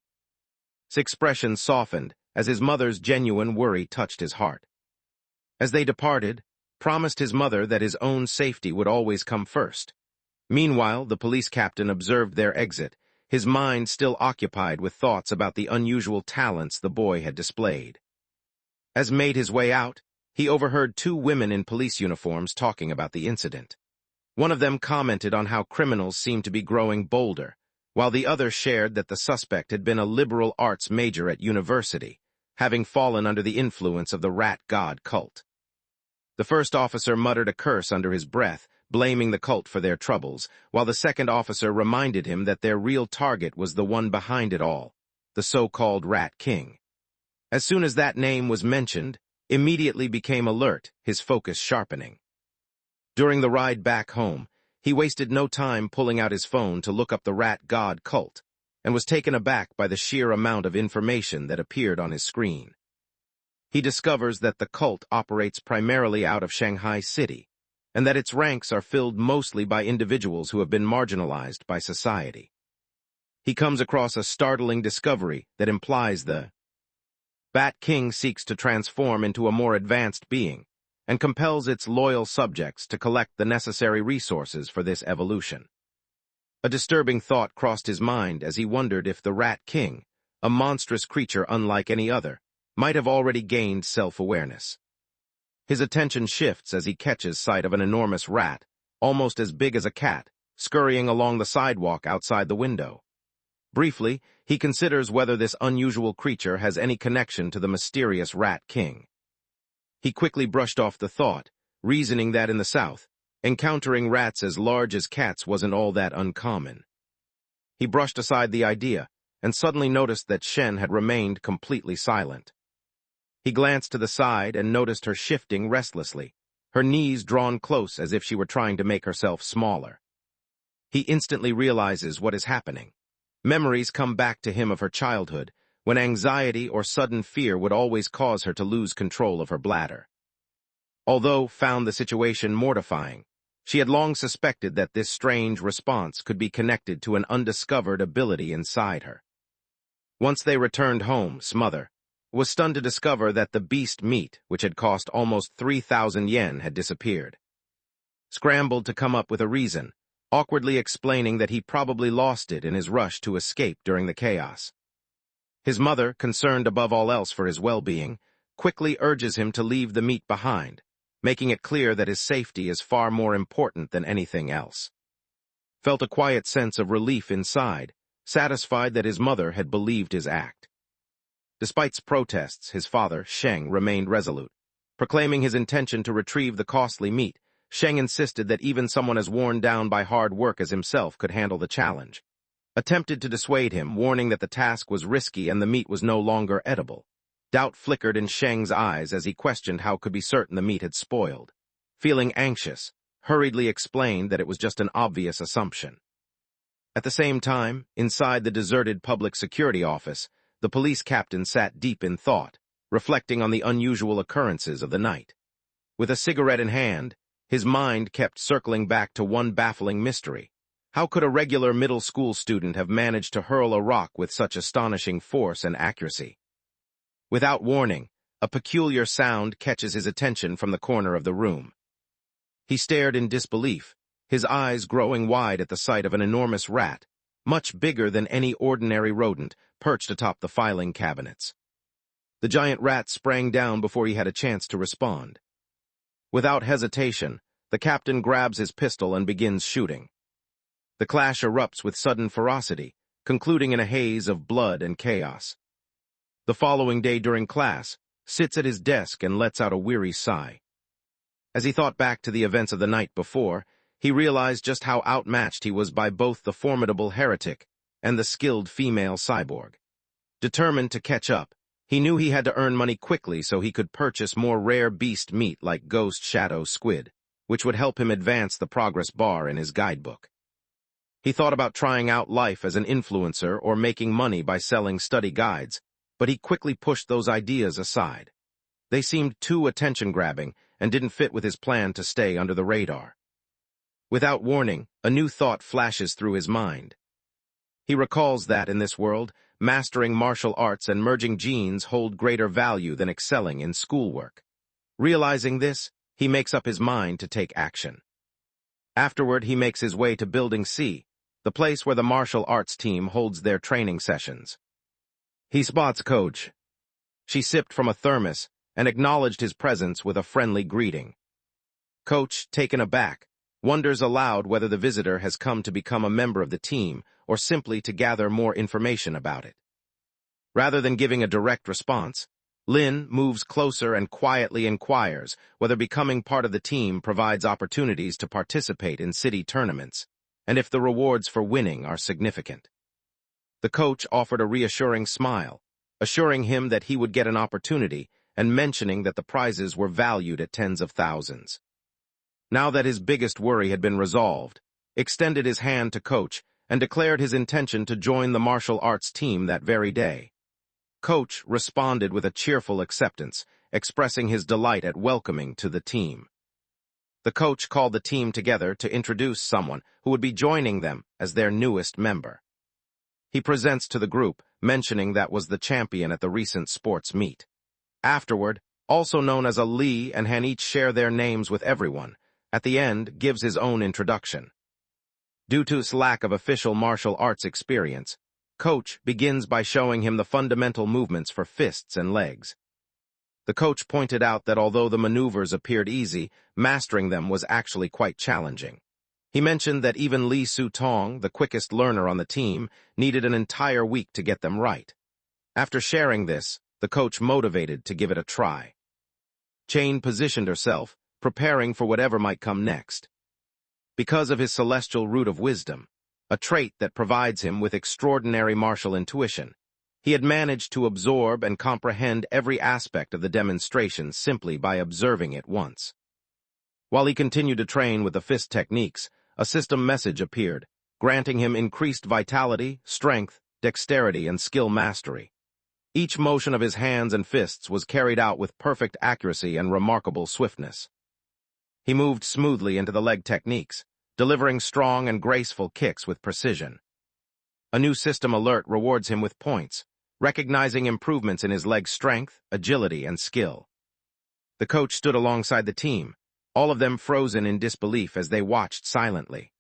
His expression softened as his mother's genuine worry touched his heart. As they departed, promised his mother that his own safety would always come first. Meanwhile, the police captain observed their exit, his mind still occupied with thoughts about the unusual talents the boy had displayed. As made his way out, he overheard two women in police uniforms talking about the incident. One of them commented on how criminals seemed to be growing bolder, while the other shared that the suspect had been a liberal arts major at university, having fallen under the influence of the rat god cult. The first officer muttered a curse under his breath, blaming the cult for their troubles, while the second officer reminded him that their real target was the one behind it all, the so-called Rat King. As soon as that name was mentioned, immediately became alert, his focus sharpening. During the ride back home, he wasted no time pulling out his phone to look up the rat god cult, and was taken aback by the sheer amount of information that appeared on his screen. He discovers that the cult operates primarily out of Shanghai City, and that its ranks are filled mostly by individuals who have been marginalized by society. He comes across a startling discovery that implies the Bat King seeks to transform into a more advanced being, and compels its loyal subjects to collect the necessary resources for this evolution. A disturbing thought crossed his mind as he wondered if the Rat King, a monstrous creature unlike any other, might have already gained self-awareness. His attention shifts as he catches sight of an enormous rat, almost as big as a cat, scurrying along the sidewalk outside the window. Briefly, he considers whether this unusual creature has any connection to the mysterious Rat King. He quickly brushed off the thought, reasoning that in the South, encountering rats as large as cats wasn't all that uncommon. He brushed aside the idea, and suddenly noticed that Shen had remained completely silent. He glanced to the side and noticed her shifting restlessly, her knees drawn close as if she were trying to make herself smaller. He instantly realizes what is happening. Memories come back to him of her childhood, when anxiety or sudden fear would always cause her to lose control of her bladder. Although found the situation mortifying, she had long suspected that this strange response could be connected to an undiscovered ability inside her. Once they returned home, Smother was stunned to discover that the beast meat, which had cost almost 3,000 yen, had disappeared. Scrambled to come up with a reason, awkwardly explaining that he probably lost it in his rush to escape during the chaos. His mother, concerned above all else for his well-being, quickly urges him to leave the meat behind, making it clear that his safety is far more important than anything else. Felt a quiet sense of relief inside, satisfied that his mother had believed his act. Despite protests, his father, Sheng, remained resolute. Proclaiming his intention to retrieve the costly meat, Sheng insisted that even someone as worn down by hard work as himself could handle the challenge. Attempted to dissuade him, warning that the task was risky and the meat was no longer edible. Doubt flickered in Sheng's eyes as he questioned how could be certain the meat had spoiled. Feeling anxious, hurriedly explained that it was just an obvious assumption. At the same time, inside the deserted public security office, the police captain sat deep in thought, reflecting on the unusual occurrences of the night. With a cigarette in hand, his mind kept circling back to one baffling mystery. How could a regular middle school student have managed to hurl a rock with such astonishing force and accuracy? Without warning, a peculiar sound catches his attention from the corner of the room. He stared in disbelief, his eyes growing wide at the sight of an enormous rat, much bigger than any ordinary rodent, perched atop the filing cabinets. The giant rat sprang down before he had a chance to respond. Without hesitation, the captain grabs his pistol and begins shooting. The clash erupts with sudden ferocity, concluding in a haze of blood and chaos. The following day during class, sits at his desk and lets out a weary sigh. As he thought back to the events of the night before, he realized just how outmatched he was by both the formidable heretic and the skilled female cyborg. Determined to catch up, he knew he had to earn money quickly so he could purchase more rare beast meat like ghost shadow squid, which would help him advance the progress bar in his guidebook. He thought about trying out life as an influencer or making money by selling study guides, but he quickly pushed those ideas aside. They seemed too attention-grabbing and didn't fit with his plan to stay under the radar. Without warning, a new thought flashes through his mind. He recalls that, in this world, mastering martial arts and merging genes hold greater value than excelling in schoolwork. Realizing this, he makes up his mind to take action. Afterward, he makes his way to Building C, the place where the martial arts team holds their training sessions. He spots Coach. She sipped from a thermos and acknowledged his presence with a friendly greeting. Coach, taken aback, wonders aloud whether the visitor has come to become a member of the team or simply to gather more information about it. Rather than giving a direct response, Lin moves closer and quietly inquires whether becoming part of the team provides opportunities to participate in city tournaments, and if the rewards for winning are significant. The coach offered a reassuring smile, assuring him that he would get an opportunity and mentioning that the prizes were valued at tens of thousands. Now that his biggest worry had been resolved, extended his hand to Coach and declared his intention to join the martial arts team that very day. Coach responded with a cheerful acceptance, expressing his delight at welcoming to the team. The coach called the team together to introduce someone who would be joining them as their newest member. He presents to the group, mentioning that was the champion at the recent sports meet. Afterward, also known as a Lee and Han each share their names with everyone, at the end gives his own introduction. Due to his lack of official martial arts experience, Coach begins by showing him the fundamental movements for fists and legs. The coach pointed out that although the maneuvers appeared easy, mastering them was actually quite challenging. He mentioned that even Li Su-tong, the quickest learner on the team, needed an entire week to get them right. After sharing this, the coach motivated to give it a try. Chain positioned herself, preparing for whatever might come next. Because of his celestial root of wisdom, a trait that provides him with extraordinary martial intuition, he had managed to absorb and comprehend every aspect of the demonstration simply by observing it once. While he continued to train with the fist techniques, a system message appeared, granting him increased vitality, strength, dexterity, and skill mastery. Each motion of his hands and fists was carried out with perfect accuracy and remarkable swiftness. He moved smoothly into the leg techniques, delivering strong and graceful kicks with precision. A new system alert rewards him with points, recognizing improvements in his leg strength, agility, and skill. The coach stood alongside the team, all of them frozen in disbelief as they watched silently.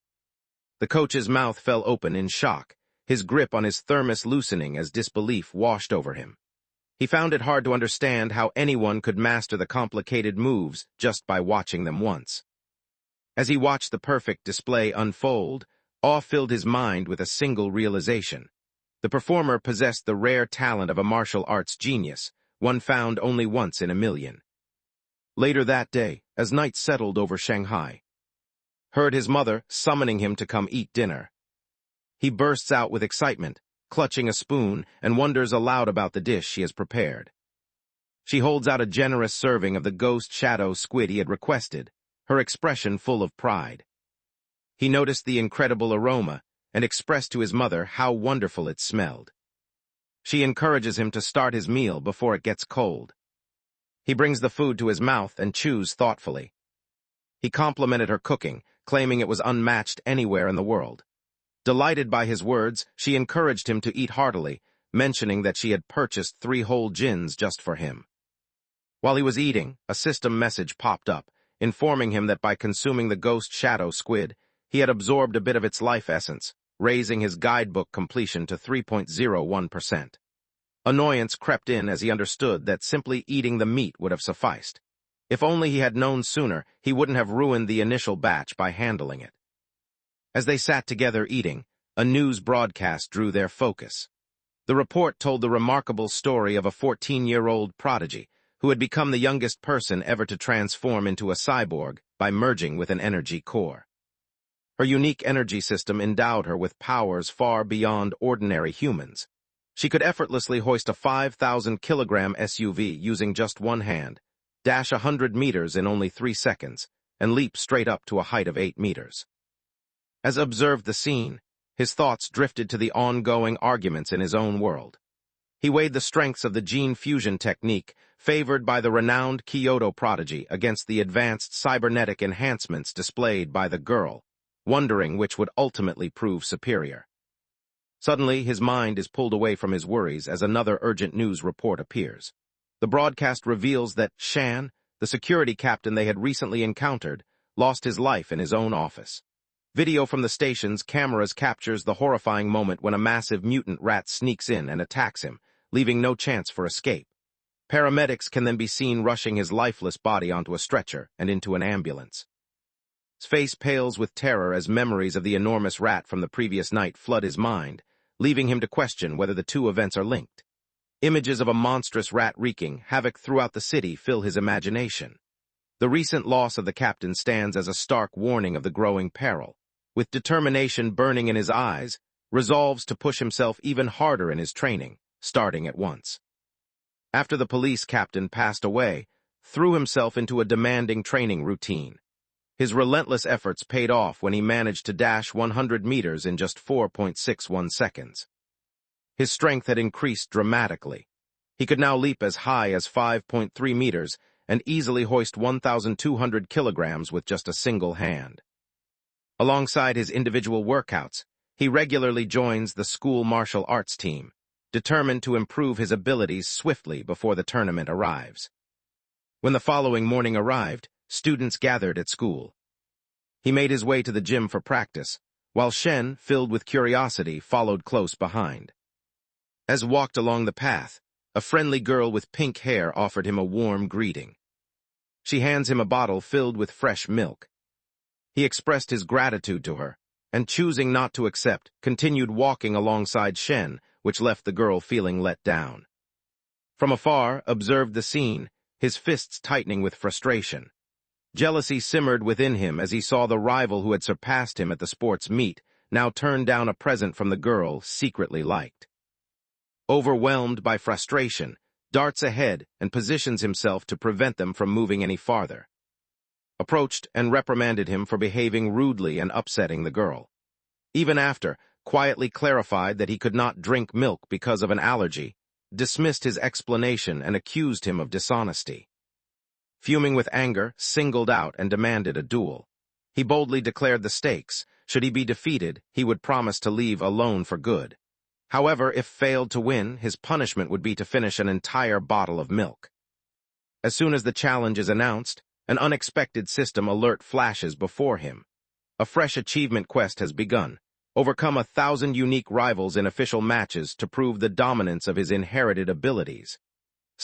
The coach's mouth fell open in shock, his grip on his thermos loosening as disbelief washed over him. He found it hard to understand how anyone could master the complicated moves just by watching them once. As he watched the perfect display unfold, awe filled his mind with a single realization. The performer possessed the rare talent of a martial arts genius, one found only once in a million. Later that day, as night settled over Shanghai, heard his mother summoning him to come eat dinner. He bursts out with excitement, clutching a spoon, and wonders aloud about the dish she has prepared. She holds out a generous serving of the ghost shadow squid he had requested, her expression full of pride. He noticed the incredible aroma and expressed to his mother how wonderful it smelled. She encourages him to start his meal before it gets cold. He brings the food to his mouth and chews thoughtfully. He complimented her cooking, claiming it was unmatched anywhere in the world. Delighted by his words, she encouraged him to eat heartily, mentioning that she had purchased 3 whole gins just for him. While he was eating, a system message popped up, informing him that by consuming the ghost shadow squid, he had absorbed a bit of its life essence, raising his guidebook completion to 3.01%. Annoyance crept in as he understood that simply eating the meat would have sufficed. If only he had known sooner, he wouldn't have ruined the initial batch by handling it. As they sat together eating, a news broadcast drew their focus. The report told the remarkable story of a 14-year-old prodigy who had become the youngest person ever to transform into a cyborg by merging with an energy core. Her unique energy system endowed her with powers far beyond ordinary humans. She could effortlessly hoist a 5,000-kilogram SUV using just one hand, dash 100 meters in only 3 seconds, and leap straight up to a height of 8 meters. As observed the scene, his thoughts drifted to the ongoing arguments in his own world. He weighed the strengths of the gene fusion technique favored by the renowned Kyoto prodigy against the advanced cybernetic enhancements displayed by the girl, wondering which would ultimately prove superior. Suddenly, his mind is pulled away from his worries as another urgent news report appears. The broadcast reveals that Shan, the security captain they had recently encountered, lost his life in his own office. Video from the station's cameras captures the horrifying moment when a massive mutant rat sneaks in and attacks him, leaving no chance for escape. Paramedics can then be seen rushing his lifeless body onto a stretcher and into an ambulance. His face pales with terror as memories of the enormous rat from the previous night flood his mind, leaving him to question whether the two events are linked. Images of a monstrous rat wreaking havoc throughout the city fill his imagination. The recent loss of the captain stands as a stark warning of the growing peril. With determination burning in his eyes, resolves to push himself even harder in his training, starting at once. After the police captain passed away, threw himself into a demanding training routine. His relentless efforts paid off when he managed to dash 100 meters in just 4.61 seconds. His strength had increased dramatically. He could now leap as high as 5.3 meters and easily hoist 1,200 kilograms with just a single hand. Alongside his individual workouts, he regularly joins the school martial arts team, determined to improve his abilities swiftly before the tournament arrives. When the following morning arrived, students gathered at school. He made his way to the gym for practice, while Shen, filled with curiosity, followed close behind. As walked along the path, a friendly girl with pink hair offered him a warm greeting. She hands him a bottle filled with fresh milk. He expressed his gratitude to her, and choosing not to accept, continued walking alongside Shen, which left the girl feeling let down. From afar, observed the scene, his fists tightening with frustration. Jealousy simmered within him as he saw the rival who had surpassed him at the sports meet now turn down a present from the girl secretly liked. Overwhelmed by frustration, darts ahead and positions himself to prevent them from moving any farther. Approached and reprimanded him for behaving rudely and upsetting the girl. Even after, quietly clarified that he could not drink milk because of an allergy, dismissed his explanation and accused him of dishonesty. Fuming with anger, singled out and demanded a duel. He boldly declared the stakes. Should he be defeated, he would promise to leave alone for good. However, if failed to win, his punishment would be to finish an entire bottle of milk. As soon as the challenge is announced, an unexpected system alert flashes before him. A fresh achievement quest has begun. Overcome 1,000 unique rivals in official matches to prove the dominance of his inherited abilities.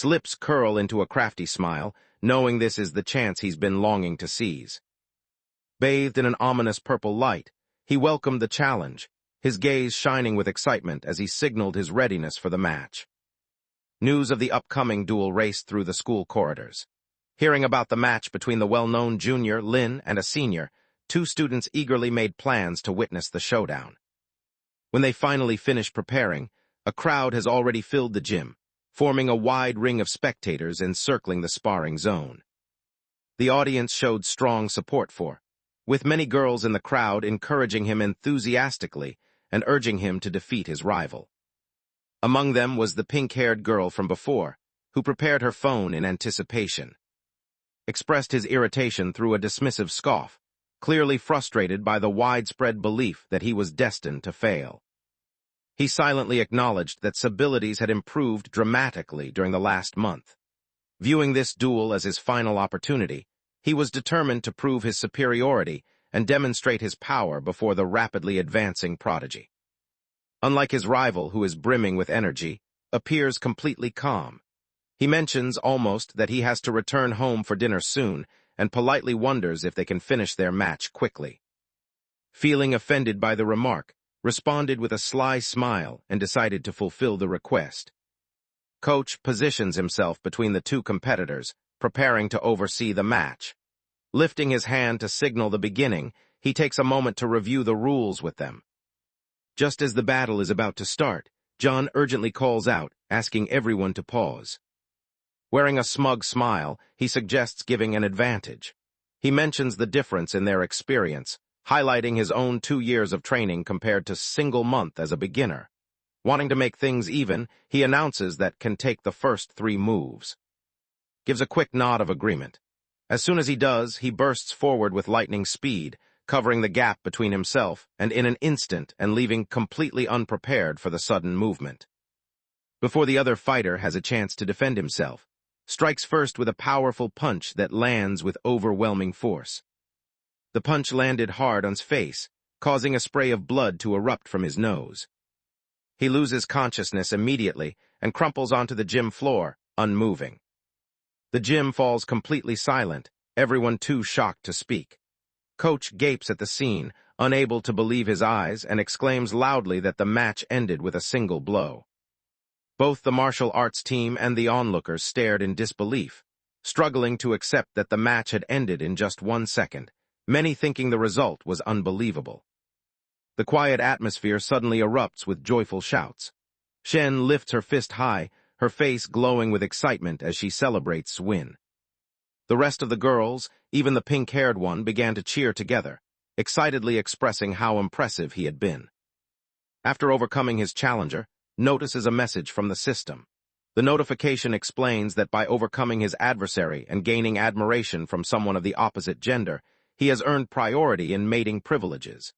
Lips curl into a crafty smile, knowing this is the chance he's been longing to seize. Bathed in an ominous purple light, he welcomed the challenge, his gaze shining with excitement as he signaled his readiness for the match. News of the upcoming duel raced through the school corridors. Hearing about the match between the well-known junior, Lin, and a senior, 2 students eagerly made plans to witness the showdown. When they finally finish preparing, a crowd has already filled the gym, forming a wide ring of spectators encircling the sparring zone. The audience showed strong support with many girls in the crowd encouraging him enthusiastically and urging him to defeat his rival. Among them was the pink-haired girl from before, who prepared her phone in anticipation. Expressed his irritation through a dismissive scoff, clearly frustrated by the widespread belief that he was destined to fail. He silently acknowledged that his abilities had improved dramatically during the last month. Viewing this duel as his final opportunity, he was determined to prove his superiority and demonstrate his power before the rapidly advancing prodigy. Unlike his rival, who is brimming with energy, appears completely calm. He mentions almost that he has to return home for dinner soon and politely wonders if they can finish their match quickly. Feeling offended by the remark, responded with a sly smile and decided to fulfill the request. Coach positions himself between the 2 competitors, preparing to oversee the match. Lifting his hand to signal the beginning, he takes a moment to review the rules with them. Just as the battle is about to start, John urgently calls out, asking everyone to pause. Wearing a smug smile, he suggests giving an advantage. He mentions the difference in their experience, highlighting his own 2 years of training compared to a single month as a beginner. Wanting to make things even, he announces that can take the first 3 moves. Gives a quick nod of agreement. As soon as he does, he bursts forward with lightning speed, covering the gap between himself and in an instant and leaving completely unprepared for the sudden movement. Before the other fighter has a chance to defend himself, strikes first with a powerful punch that lands with overwhelming force. The punch landed hard on his face, causing a spray of blood to erupt from his nose. He loses consciousness immediately and crumples onto the gym floor, unmoving. The gym falls completely silent, everyone too shocked to speak. Coach gapes at the scene, unable to believe his eyes, and exclaims loudly that the match ended with a single blow. Both the martial arts team and the onlookers stared in disbelief, struggling to accept that the match had ended in just 1 second, many thinking the result was unbelievable. The quiet atmosphere suddenly erupts with joyful shouts. Shen lifts her fist high, her face glowing with excitement as she celebrates win. The rest of the girls, even the pink-haired one, began to cheer together, excitedly expressing how impressive he had been. After overcoming his challenger, notices a message from the system. The notification explains that by overcoming his adversary and gaining admiration from someone of the opposite gender, he has earned priority in mating privileges.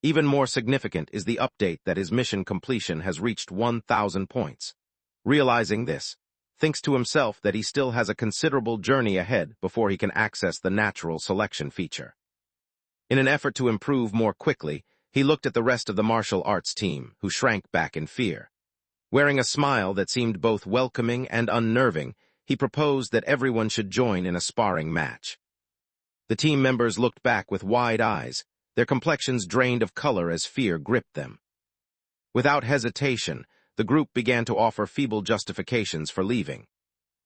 Even more significant is the update that his mission completion has reached 1,000 points. Realizing this, thinks to himself that he still has a considerable journey ahead before he can access the natural selection feature. In an effort to improve more quickly, he looked at the rest of the martial arts team, who shrank back in fear. Wearing a smile that seemed both welcoming and unnerving, he proposed that everyone should join in a sparring match. The team members looked back with wide eyes, their complexions drained of color as fear gripped them. Without hesitation, the group began to offer feeble justifications for leaving.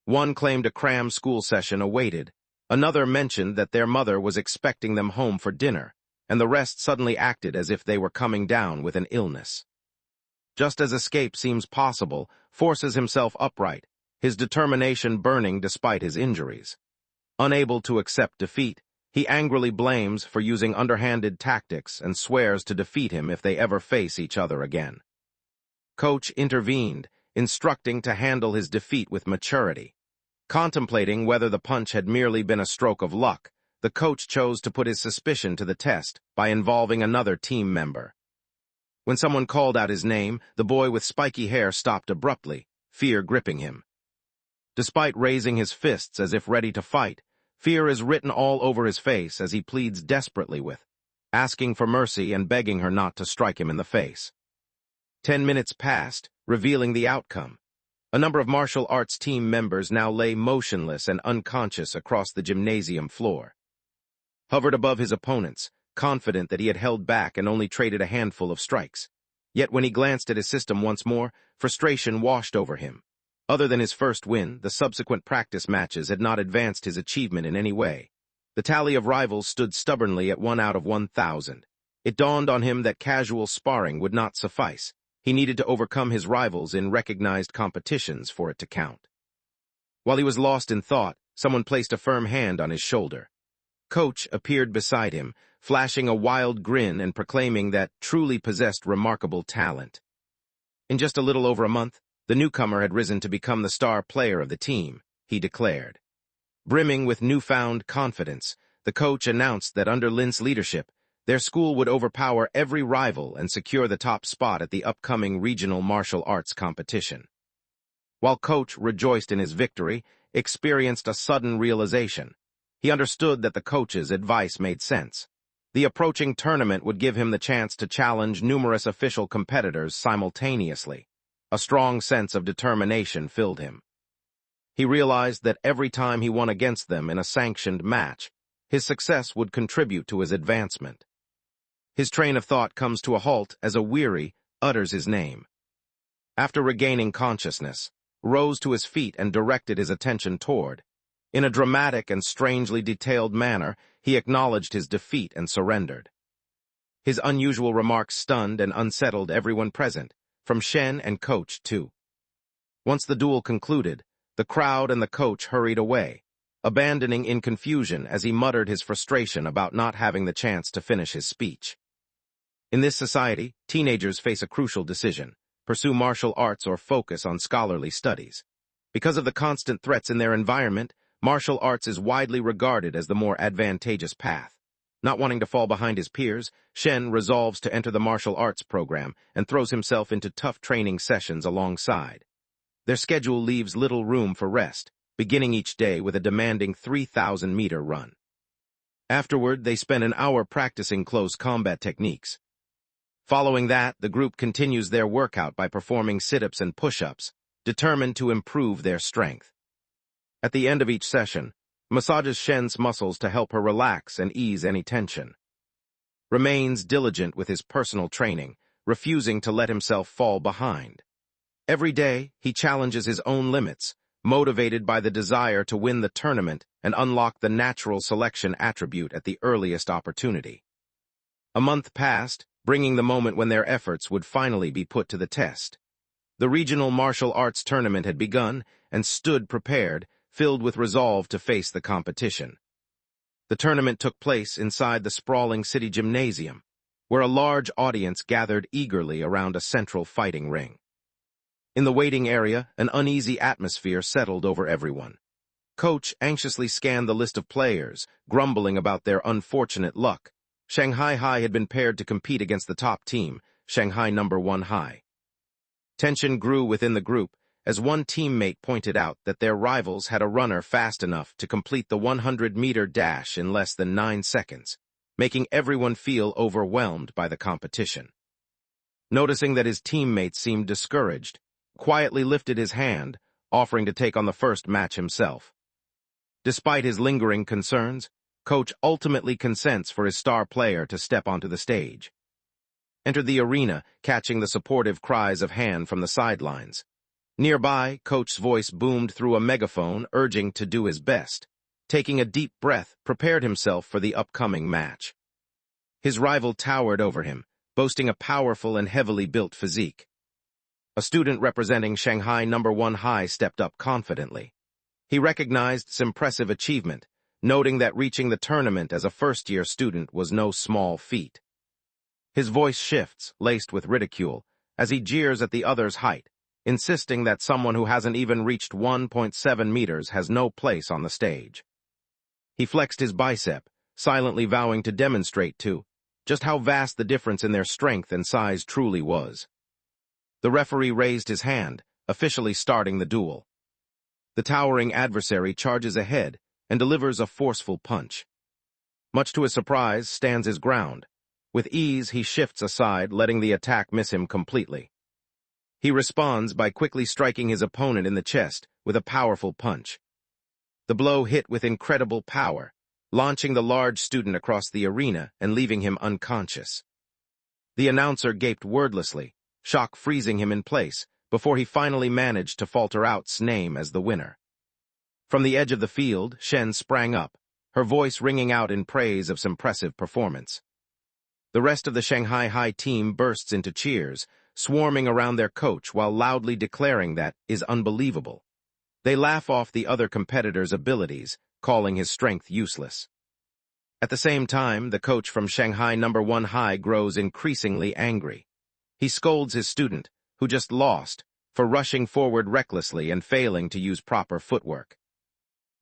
One claimed a cram school session awaited, another mentioned that their mother was expecting them home for dinner, and the rest suddenly acted as if they were coming down with an illness. Just as escape seems possible, forces himself upright, his determination burning despite his injuries. Unable to accept defeat, he angrily blames for using underhanded tactics and swears to defeat him if they ever face each other again. Coach intervened, instructing to handle his defeat with maturity. Contemplating whether the punch had merely been a stroke of luck, the coach chose to put his suspicion to the test by involving another team member. When someone called out his name, the boy with spiky hair stopped abruptly, fear gripping him. Despite raising his fists as if ready to fight, fear is written all over his face as he pleads desperately with, asking for mercy and begging her not to strike him in the face. 10 minutes passed, revealing the outcome. A number of martial arts team members now lay motionless and unconscious across the gymnasium floor. Hovered above his opponents, confident that he had held back and only traded a handful of strikes. Yet when he glanced at his system once more, frustration washed over him. Other than his first win, the subsequent practice matches had not advanced his achievement in any way. The tally of rivals stood stubbornly at 1 out of 1,000. It dawned on him that casual sparring would not suffice. He needed to overcome his rivals in recognized competitions for it to count. While he was lost in thought, someone placed a firm hand on his shoulder. Coach appeared beside him, flashing a wild grin and proclaiming that truly possessed remarkable talent. In just a little over a month, the newcomer had risen to become the star player of the team, he declared. Brimming with newfound confidence, the coach announced that under Lin's leadership, their school would overpower every rival and secure the top spot at the upcoming regional martial arts competition. While Coach rejoiced in his victory, experienced a sudden realization. He understood that the coach's advice made sense. The approaching tournament would give him the chance to challenge numerous official competitors simultaneously. A strong sense of determination filled him. He realized that every time he won against them in a sanctioned match, his success would contribute to his advancement. His train of thought comes to a halt as a weary utters his name. After regaining consciousness, rose to his feet and directed his attention toward. In a dramatic and strangely detailed manner, he acknowledged his defeat and surrendered. His unusual remarks stunned and unsettled everyone present, from Shen and Coach too. Once the duel concluded, the crowd and the coach hurried away, abandoning in confusion as he muttered his frustration about not having the chance to finish his speech. In this society, teenagers face a crucial decision: pursue martial arts or focus on scholarly studies. Because of the constant threats in their environment, martial arts is widely regarded as the more advantageous path. Not wanting to fall behind his peers, Shen resolves to enter the martial arts program and throws himself into tough training sessions alongside. Their schedule leaves little room for rest, beginning each day with a demanding 3,000-meter run. Afterward, they spend an hour practicing close combat techniques. Following that, the group continues their workout by performing sit-ups and push-ups, determined to improve their strength. At the end of each session, massages Shen's muscles to help her relax and ease any tension. Remains diligent with his personal training, refusing to let himself fall behind. Every day, he challenges his own limits, motivated by the desire to win the tournament and unlock the natural selection attribute at the earliest opportunity. A month passed, bringing the moment when their efforts would finally be put to the test. The regional martial arts tournament had begun and stood prepared, filled with resolve to face the competition. The tournament took place inside the sprawling city gymnasium, where a large audience gathered eagerly around a central fighting ring. In the waiting area, an uneasy atmosphere settled over everyone. Coach anxiously scanned the list of players, grumbling about their unfortunate luck. Shanghai High had been paired to compete against the top team, Shanghai No. 1 High. Tension grew within the group, as one teammate pointed out that their rivals had a runner fast enough to complete the 100-meter dash in less than 9 seconds, making everyone feel overwhelmed by the competition. Noticing that his teammates seemed discouraged, quietly lifted his hand, offering to take on the first match himself. Despite his lingering concerns, coach ultimately consents for his star player to step onto the stage. Entered the arena, catching the supportive cries of Han from the sidelines. Nearby, coach's voice boomed through a megaphone, urging to do his best. Taking a deep breath, prepared himself for the upcoming match. His rival towered over him, boasting a powerful and heavily built physique. A student representing Shanghai #1 High stepped up confidently. He recognized his impressive achievement, noting that reaching the tournament as a first-year student was no small feat. His voice shifts, laced with ridicule, as he jeers at the other's height, insisting that someone who hasn't even reached 1.7 meters has no place on the stage. He flexed his bicep, silently vowing to demonstrate just how vast the difference in their strength and size truly was. The referee raised his hand, officially starting the duel. The towering adversary charges ahead and delivers a forceful punch. Much to his surprise, stands his ground. With ease, he shifts aside, letting the attack miss him completely. He responds by quickly striking his opponent in the chest with a powerful punch. The blow hit with incredible power, launching the large student across the arena and leaving him unconscious. The announcer gaped wordlessly, shock freezing him in place, before he finally managed to falter out's name as the winner. From the edge of the field, Shen sprang up, her voice ringing out in praise of his impressive performance. The rest of the Shanghai High team bursts into cheers, swarming around their coach while loudly declaring that is unbelievable. They laugh off the other competitors' abilities, calling his strength useless. At the same time, the coach from Shanghai #1 High grows increasingly angry. He scolds his student, who just lost, for rushing forward recklessly and failing to use proper footwork.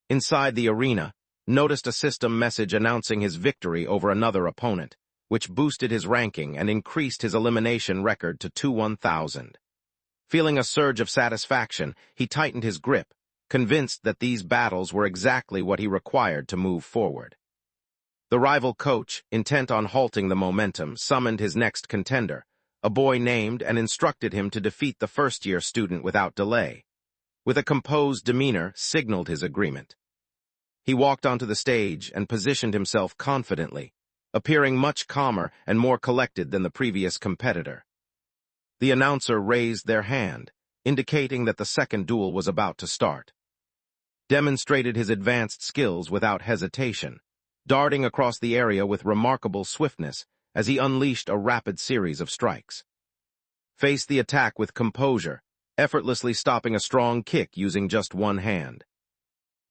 Inside the arena, noticed a system message announcing his victory over another opponent, which boosted his ranking and increased his elimination record to 21,000. Feeling a surge of satisfaction, he tightened his grip, convinced that these battles were exactly what he required to move forward. The rival coach, intent on halting the momentum, summoned his next contender, a boy named, and instructed him to defeat the first-year student without delay. With a composed demeanor, signaled his agreement. He walked onto the stage and positioned himself confidently, appearing much calmer and more collected than the previous competitor. The announcer raised their hand, indicating that the second duel was about to start. Demonstrated his advanced skills without hesitation, darting across the area with remarkable swiftness as he unleashed a rapid series of strikes. Faced the attack with composure, effortlessly stopping a strong kick using just one hand.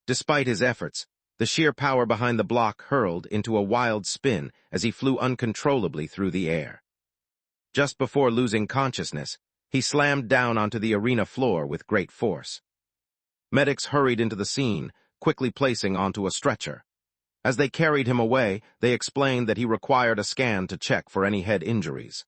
Despite his efforts, the sheer power behind the block hurled into a wild spin as he flew uncontrollably through the air. Just before losing consciousness, he slammed down onto the arena floor with great force. Medics hurried into the scene, quickly placing onto a stretcher. As they carried him away, they explained that he required a scan to check for any head injuries.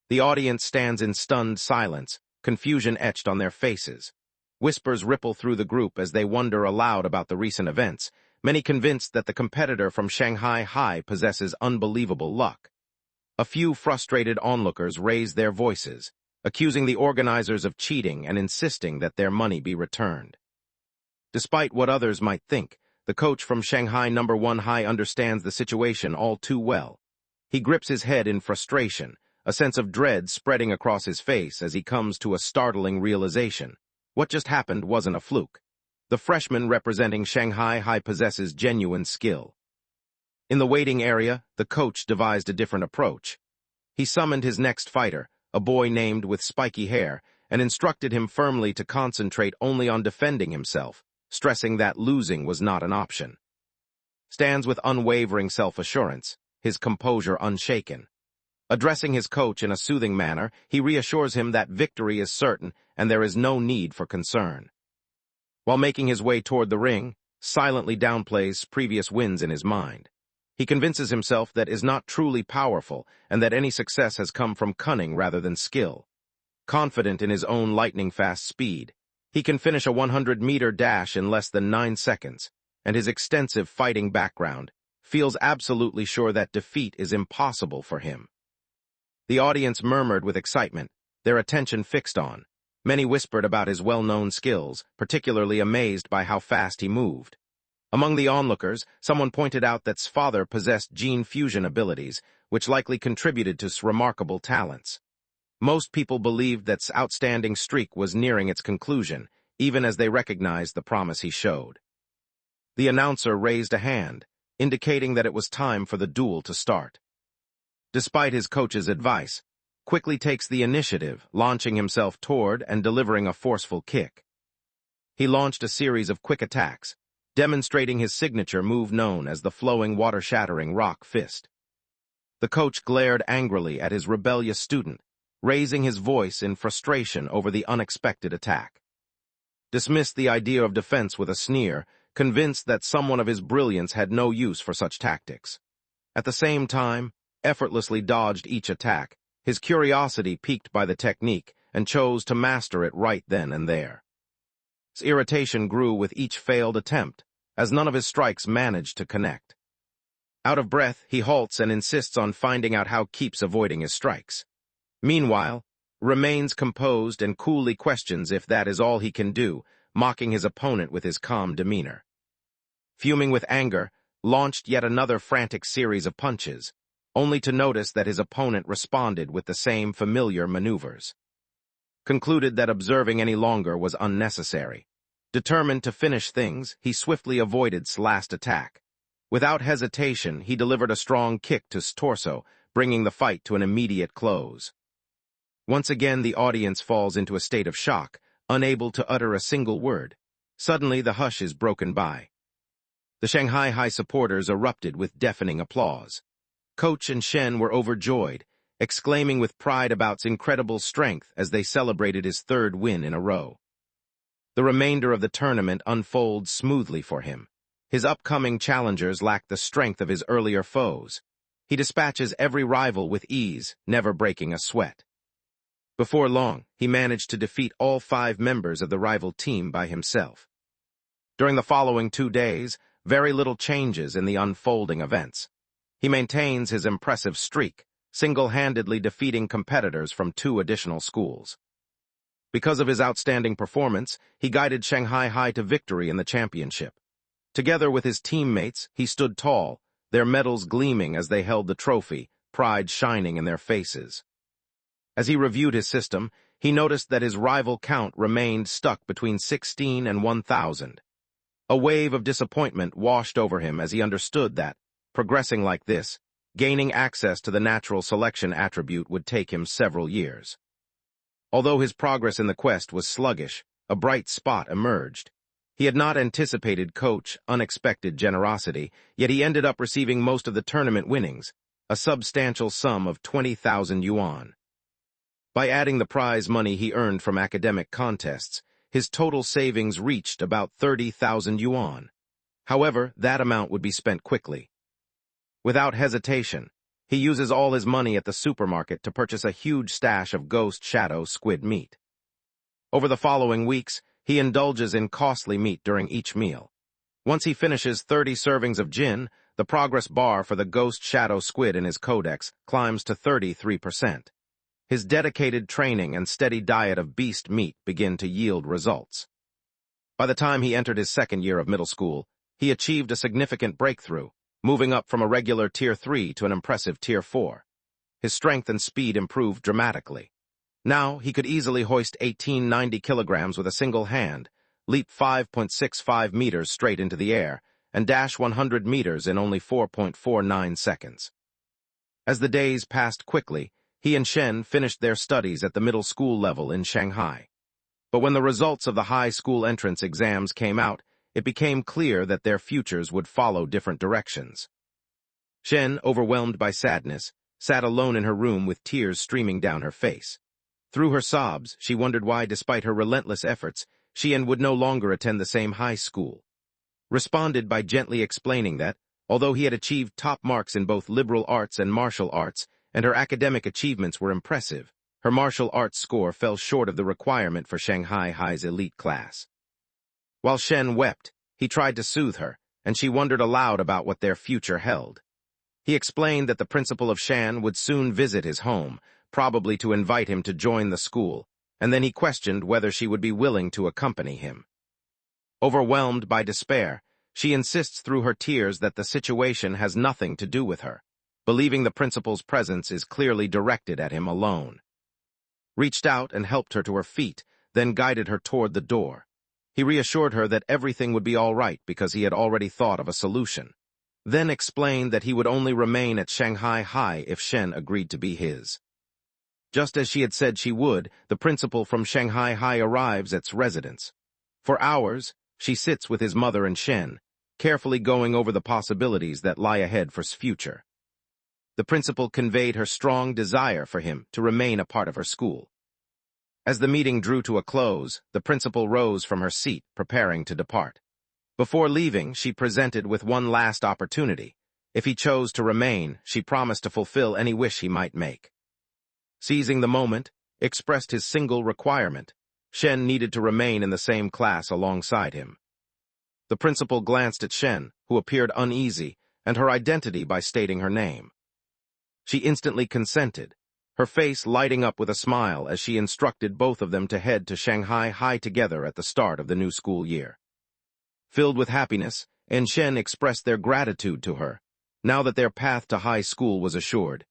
The audience stands in stunned silence, confusion etched on their faces. Whispers ripple through the group as they wonder aloud about the recent events, many convinced that the competitor from Shanghai High possesses unbelievable luck. A few frustrated onlookers raise their voices, accusing the organizers of cheating and insisting that their money be returned. Despite what others might think, the coach from Shanghai #1 High understands the situation all too well. He grips his head in frustration, a sense of dread spreading across his face as he comes to a startling realization. What just happened wasn't a fluke. The freshman representing Shanghai High possesses genuine skill. In the waiting area, the coach devised a different approach. He summoned his next fighter, a boy named with spiky hair, and instructed him firmly to concentrate only on defending himself, stressing that losing was not an option. Stands with unwavering self-assurance, his composure unshaken. Addressing his coach in a soothing manner, he reassures him that victory is certain and there is no need for concern. While making his way toward the ring, silently downplays previous wins in his mind. He convinces himself that is not truly powerful and that any success has come from cunning rather than skill. Confident in his own lightning-fast speed, he can finish a 100-meter dash in less than 9 seconds, and his extensive fighting background feels absolutely sure that defeat is impossible for him. The audience murmured with excitement, their attention fixed on. Many whispered about his well-known skills, particularly amazed by how fast he moved. Among the onlookers, someone pointed out that his father possessed gene fusion abilities, which likely contributed to his remarkable talents. Most people believed that his outstanding streak was nearing its conclusion, even as they recognized the promise he showed. The announcer raised a hand, indicating that it was time for the duel to start. Despite his coach's advice, quickly takes the initiative, launching himself toward and delivering a forceful kick. He launched a series of quick attacks, demonstrating his signature move known as the flowing water-shattering rock fist. The coach glared angrily at his rebellious student, raising his voice in frustration over the unexpected attack. Dismissed the idea of defense with a sneer, convinced that someone of his brilliance had no use for such tactics. At the same time, effortlessly dodged each attack, his curiosity piqued by the technique, and chose to master it right then and there. His irritation grew with each failed attempt, as none of his strikes managed to connect. Out of breath, he halts and insists on finding out how keeps avoiding his strikes. Meanwhile, remains composed and coolly questions if that is all he can do, mocking his opponent with his calm demeanor. Fuming with anger, launched yet another frantic series of punches, only to notice that his opponent responded with the same familiar maneuvers. Concluded that observing any longer was unnecessary. Determined to finish things, he swiftly avoided his last attack. Without hesitation, he delivered a strong kick to his torso, bringing the fight to an immediate close. Once again, the audience falls into a state of shock, unable to utter a single word. Suddenly, the hush is broken by. The Shanghai High supporters erupted with deafening applause. Coach and Shen were overjoyed, exclaiming with pride about his incredible strength as they celebrated his third win in a row. The remainder of the tournament unfolds smoothly for him. His upcoming challengers lack the strength of his earlier foes. He dispatches every rival with ease, never breaking a sweat. Before long, he managed to defeat all 5 members of the rival team by himself. During the following 2 days, very little changes in the unfolding events. He maintains his impressive streak, single-handedly defeating competitors from 2 additional schools. Because of his outstanding performance, he guided Shanghai High to victory in the championship. Together with his teammates, he stood tall, their medals gleaming as they held the trophy, pride shining in their faces. As he reviewed his system, he noticed that his rival count remained stuck between 16 and 1,000. A wave of disappointment washed over him as he understood that, progressing like this, gaining access to the natural selection attribute would take him several years. Although his progress in the quest was sluggish, a bright spot emerged. He had not anticipated Coach's unexpected generosity, yet he ended up receiving most of the tournament winnings, a substantial sum of 20,000 yuan. By adding the prize money he earned from academic contests, his total savings reached about 30,000 yuan. However, that amount would be spent quickly. Without hesitation, he uses all his money at the supermarket to purchase a huge stash of ghost shadow squid meat. Over the following weeks, he indulges in costly meat during each meal. Once he finishes 30 servings of gin, the progress bar for the ghost shadow squid in his codex climbs to 33%. His dedicated training and steady diet of beast meat begin to yield results. By the time he entered his 2nd year of middle school, he achieved a significant breakthrough, moving up from a regular Tier 3 to an impressive Tier 4. His strength and speed improved dramatically. Now, he could easily hoist 1890 kilograms with a single hand, leap 5.65 meters straight into the air, and dash 100 meters in only 4.49 seconds. As the days passed quickly, he and Shen finished their studies at the middle school level in Shanghai. But when the results of the high school entrance exams came out, it became clear that their futures would follow different directions. Shen, overwhelmed by sadness, sat alone in her room with tears streaming down her face. Through her sobs, she wondered why, despite her relentless efforts, Xian would no longer attend the same high school. Responded by gently explaining that, although he had achieved top marks in both liberal arts and martial arts, and her academic achievements were impressive, her martial arts score fell short of the requirement for Shanghai High's elite class. While Shen wept, he tried to soothe her, and she wondered aloud about what their future held. He explained that the principal of Shan would soon visit his home, probably to invite him to join the school, and then he questioned whether she would be willing to accompany him. Overwhelmed by despair, She insists through her tears that the situation has nothing to do with her, believing the principal's presence is clearly directed at him alone. Reached out and helped her to her feet, then guided her toward the door. He reassured her that everything would be all right because he had already thought of a solution, then explained that he would only remain at Shanghai High if Shen agreed to be his. Just as she had said she would, the principal from Shanghai High arrives at its residence. For hours, she sits with his mother and Shen, carefully going over the possibilities that lie ahead for his future. The principal conveyed her strong desire for him to remain a part of her school. As the meeting drew to a close, the principal rose from her seat, preparing to depart. Before leaving, she presented with one last opportunity. If he chose to remain, she promised to fulfill any wish he might make. Seizing the moment, expressed his single requirement. Shen needed to remain in the same class alongside him. The principal glanced at Shen, who appeared uneasy, and her identity by stating her name. She instantly consented, her face lighting up with a smile as she instructed both of them to head to Shanghai High together at the start of the new school year. Filled with happiness, and Shen expressed their gratitude to her, now that their path to high school was assured.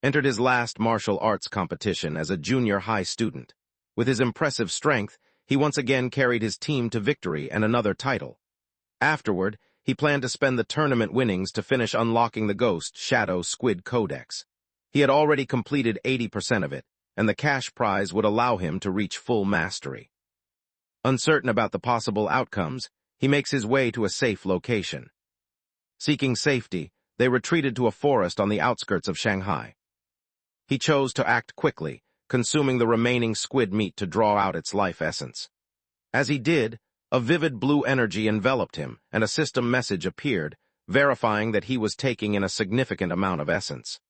Entered his last martial arts competition as a junior high student. With his impressive strength, he once again carried his team to victory and another title. Afterward, he planned to spend the tournament winnings to finish unlocking the Ghost Shadow Squid Codex. He had already completed 80% of it, and the cash prize would allow him to reach full mastery. Uncertain about the possible outcomes, he makes his way to a safe location. Seeking safety, they retreated to a forest on the outskirts of Shanghai. He chose to act quickly, consuming the remaining squid meat to draw out its life essence. As he did, a vivid blue energy enveloped him, and a system message appeared, verifying that he was taking in a significant amount of essence.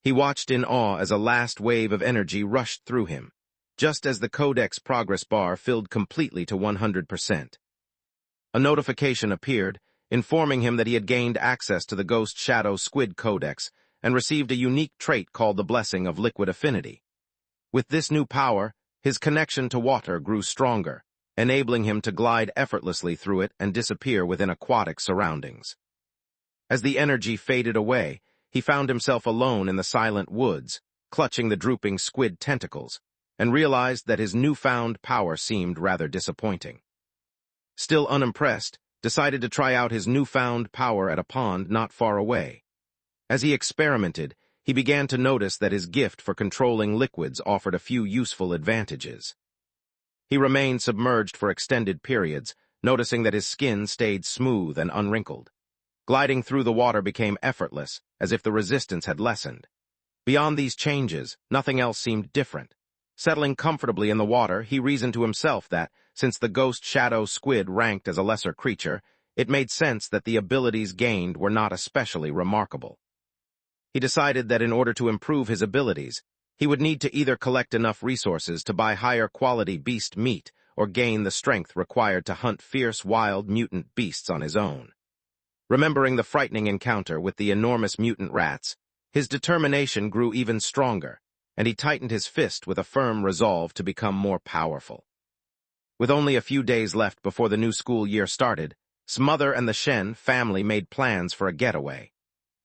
He watched in awe as a last wave of energy rushed through him, just as the Codex progress bar filled completely to 100%. A notification appeared, informing him that he had gained access to the Ghost Shadow Squid Codex and received a unique trait called the Blessing of Liquid Affinity. With this new power, his connection to water grew stronger, enabling him to glide effortlessly through it and disappear within aquatic surroundings. As the energy faded away, he found himself alone in the silent woods, clutching the drooping squid tentacles, and realized that his newfound power seemed rather disappointing. Still unimpressed, decided to try out his newfound power at a pond not far away. As he experimented, he began to notice that his gift for controlling liquids offered a few useful advantages. He remained submerged for extended periods, noticing that his skin stayed smooth and unwrinkled. Gliding through the water became effortless, as if the resistance had lessened. Beyond these changes, nothing else seemed different. Settling comfortably in the water, he reasoned to himself that, since the Ghost Shadow Squid ranked as a lesser creature, it made sense that the abilities gained were not especially remarkable. He decided that in order to improve his abilities, he would need to either collect enough resources to buy higher quality beast meat or gain the strength required to hunt fierce wild mutant beasts on his own. Remembering the frightening encounter with the enormous mutant rats, his determination grew even stronger, and he tightened his fist with a firm resolve to become more powerful. With only a few days left before the new school year started, his mother and the Shen family made plans for a getaway.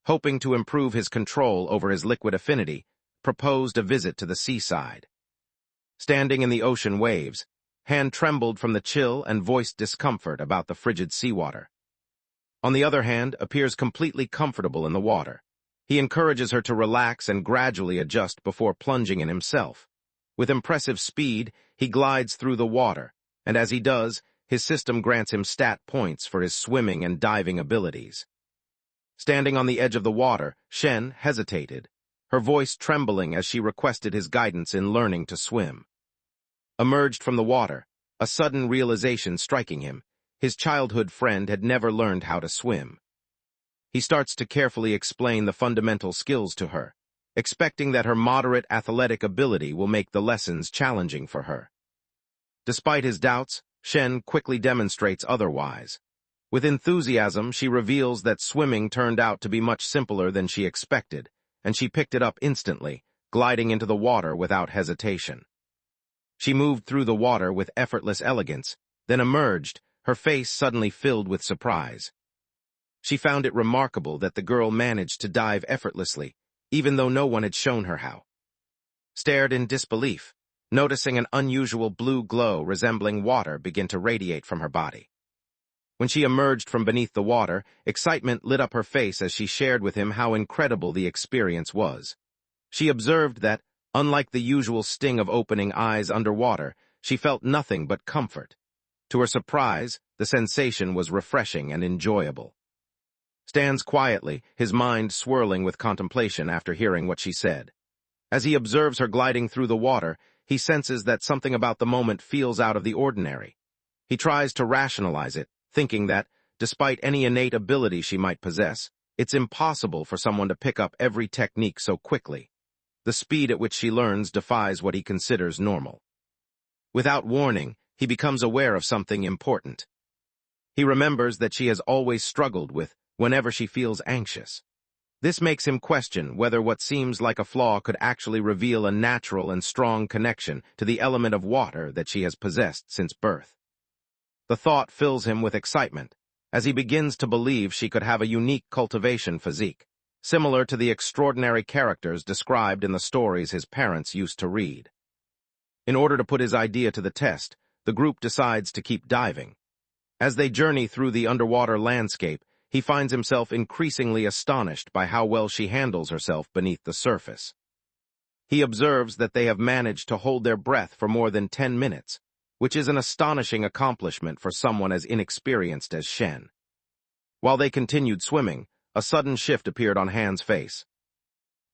Hoping to improve his control over his liquid affinity, proposed a visit to the seaside. Standing in the ocean waves, Han trembled from the chill and voiced discomfort about the frigid seawater. On the other hand, appears completely comfortable in the water. He encourages her to relax and gradually adjust before plunging in himself. With impressive speed, he glides through the water, and as he does, his system grants him stat points for his swimming and diving abilities. Standing on the edge of the water, Shen hesitated, her voice trembling as she requested his guidance in learning to swim. Emerged from the water, a sudden realization striking him, his childhood friend had never learned how to swim. He starts to carefully explain the fundamental skills to her, expecting that her moderate athletic ability will make the lessons challenging for her. Despite his doubts, Shen quickly demonstrates otherwise. With enthusiasm, she reveals that swimming turned out to be much simpler than she expected, and she picked it up instantly, gliding into the water without hesitation. She moved through the water with effortless elegance, then emerged, her face suddenly filled with surprise. She found it remarkable that the girl managed to dive effortlessly, even though no one had shown her how. Stared in disbelief, noticing an unusual blue glow resembling water begin to radiate from her body. When she emerged from beneath the water, excitement lit up her face as she shared with him how incredible the experience was. She observed that, unlike the usual sting of opening eyes underwater, she felt nothing but comfort. To her surprise, the sensation was refreshing and enjoyable. Stands quietly, his mind swirling with contemplation after hearing what she said. As he observes her gliding through the water, he senses that something about the moment feels out of the ordinary. He tries to rationalize it, thinking that, despite any innate ability she might possess, it's impossible for someone to pick up every technique so quickly. The speed at which she learns defies what he considers normal. Without warning, he becomes aware of something important. He remembers that she has always struggled with whenever she feels anxious. This makes him question whether what seems like a flaw could actually reveal a natural and strong connection to the element of water that she has possessed since birth. The thought fills him with excitement, as he begins to believe she could have a unique cultivation physique, similar to the extraordinary characters described in the stories his parents used to read. In order to put his idea to the test, the group decides to keep diving. As they journey through the underwater landscape, he finds himself increasingly astonished by how well she handles herself beneath the surface. He observes that they have managed to hold their breath for more than 10 minutes, which is an astonishing accomplishment for someone as inexperienced as Shen. While they continued swimming, a sudden shift appeared on Han's face.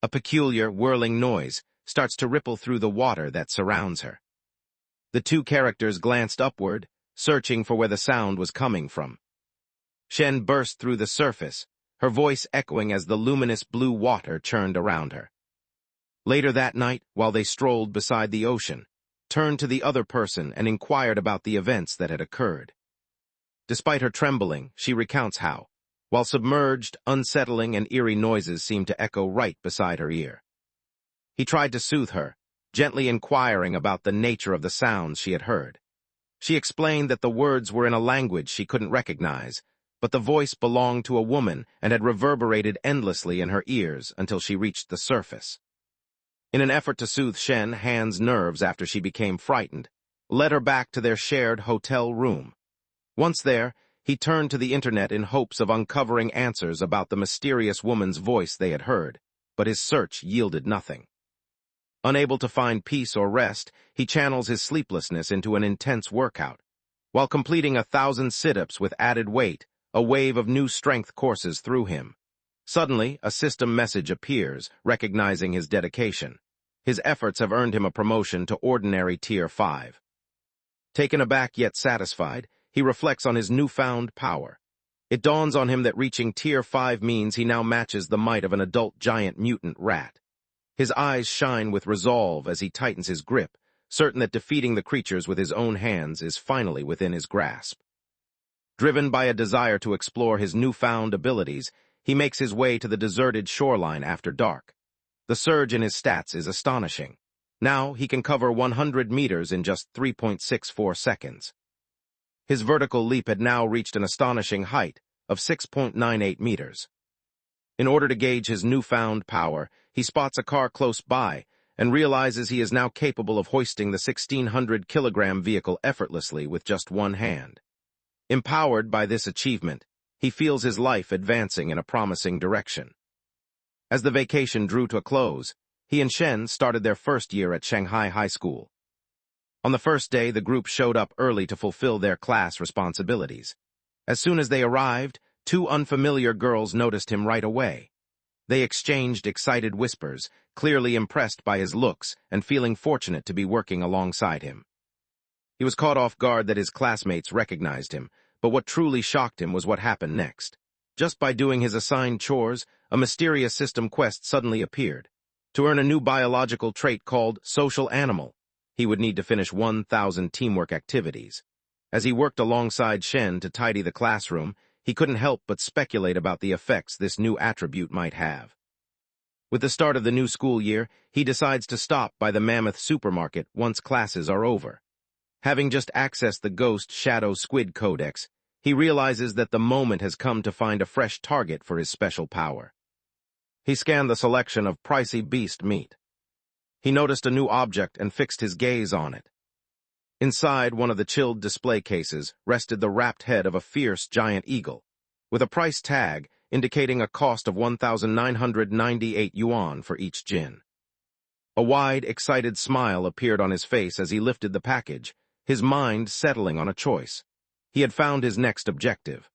A peculiar, whirling noise starts to ripple through the water that surrounds her. The two characters glanced upward, searching for where the sound was coming from. Shen burst through the surface, her voice echoing as the luminous blue water churned around her. Later that night, while they strolled beside the ocean, turned to the other person and inquired about the events that had occurred. Despite her trembling, she recounts how, while submerged, unsettling and eerie noises seemed to echo right beside her ear. He tried to soothe her, gently inquiring about the nature of the sounds she had heard. She explained that the words were in a language she couldn't recognize, but the voice belonged to a woman and had reverberated endlessly in her ears until she reached the surface. In an effort to soothe Han's nerves after she became frightened, led her back to their shared hotel room. Once there, he turned to the internet in hopes of uncovering answers about the mysterious woman's voice they had heard, but his search yielded nothing. Unable to find peace or rest, he channels his sleeplessness into an intense workout. While completing 1,000 sit-ups with added weight, a wave of new strength courses through him. Suddenly, a system message appears, recognizing his dedication. His efforts have earned him a promotion to ordinary Tier 5. Taken aback yet satisfied, he reflects on his newfound power. It dawns on him that reaching Tier 5 means he now matches the might of an adult giant mutant rat. His eyes shine with resolve as he tightens his grip, certain that defeating the creatures with his own hands is finally within his grasp. Driven by a desire to explore his newfound abilities, he makes his way to the deserted shoreline after dark. The surge in his stats is astonishing. Now he can cover 100 meters in just 3.64 seconds. His vertical leap had now reached an astonishing height of 6.98 meters. In order to gauge his newfound power, he spots a car close by and realizes he is now capable of hoisting the 1,600-kilogram vehicle effortlessly with just one hand. Empowered by this achievement, he feels his life advancing in a promising direction. As the vacation drew to a close, he and Shen started their first year at Shanghai High School. On the first day, the group showed up early to fulfill their class responsibilities. As soon as they arrived, two unfamiliar girls noticed him right away. They exchanged excited whispers, clearly impressed by his looks and feeling fortunate to be working alongside him. He was caught off guard that his classmates recognized him, but what truly shocked him was what happened next. Just by doing his assigned chores, a mysterious system quest suddenly appeared. To earn a new biological trait called social animal, he would need to finish 1,000 teamwork activities. As he worked alongside Shen to tidy the classroom, he couldn't help but speculate about the effects this new attribute might have. With the start of the new school year, he decides to stop by the Mammoth supermarket once classes are over. Having just accessed the Ghost Shadow Squid Codex, he realizes that the moment has come to find a fresh target for his special power. He scanned the selection of pricey beast meat. He noticed a new object and fixed his gaze on it. Inside one of the chilled display cases rested the wrapped head of a fierce giant eagle, with a price tag indicating a cost of 1,998 yuan for each jin. A wide, excited smile appeared on his face as he lifted the package, his mind settling on a choice. He had found his next objective.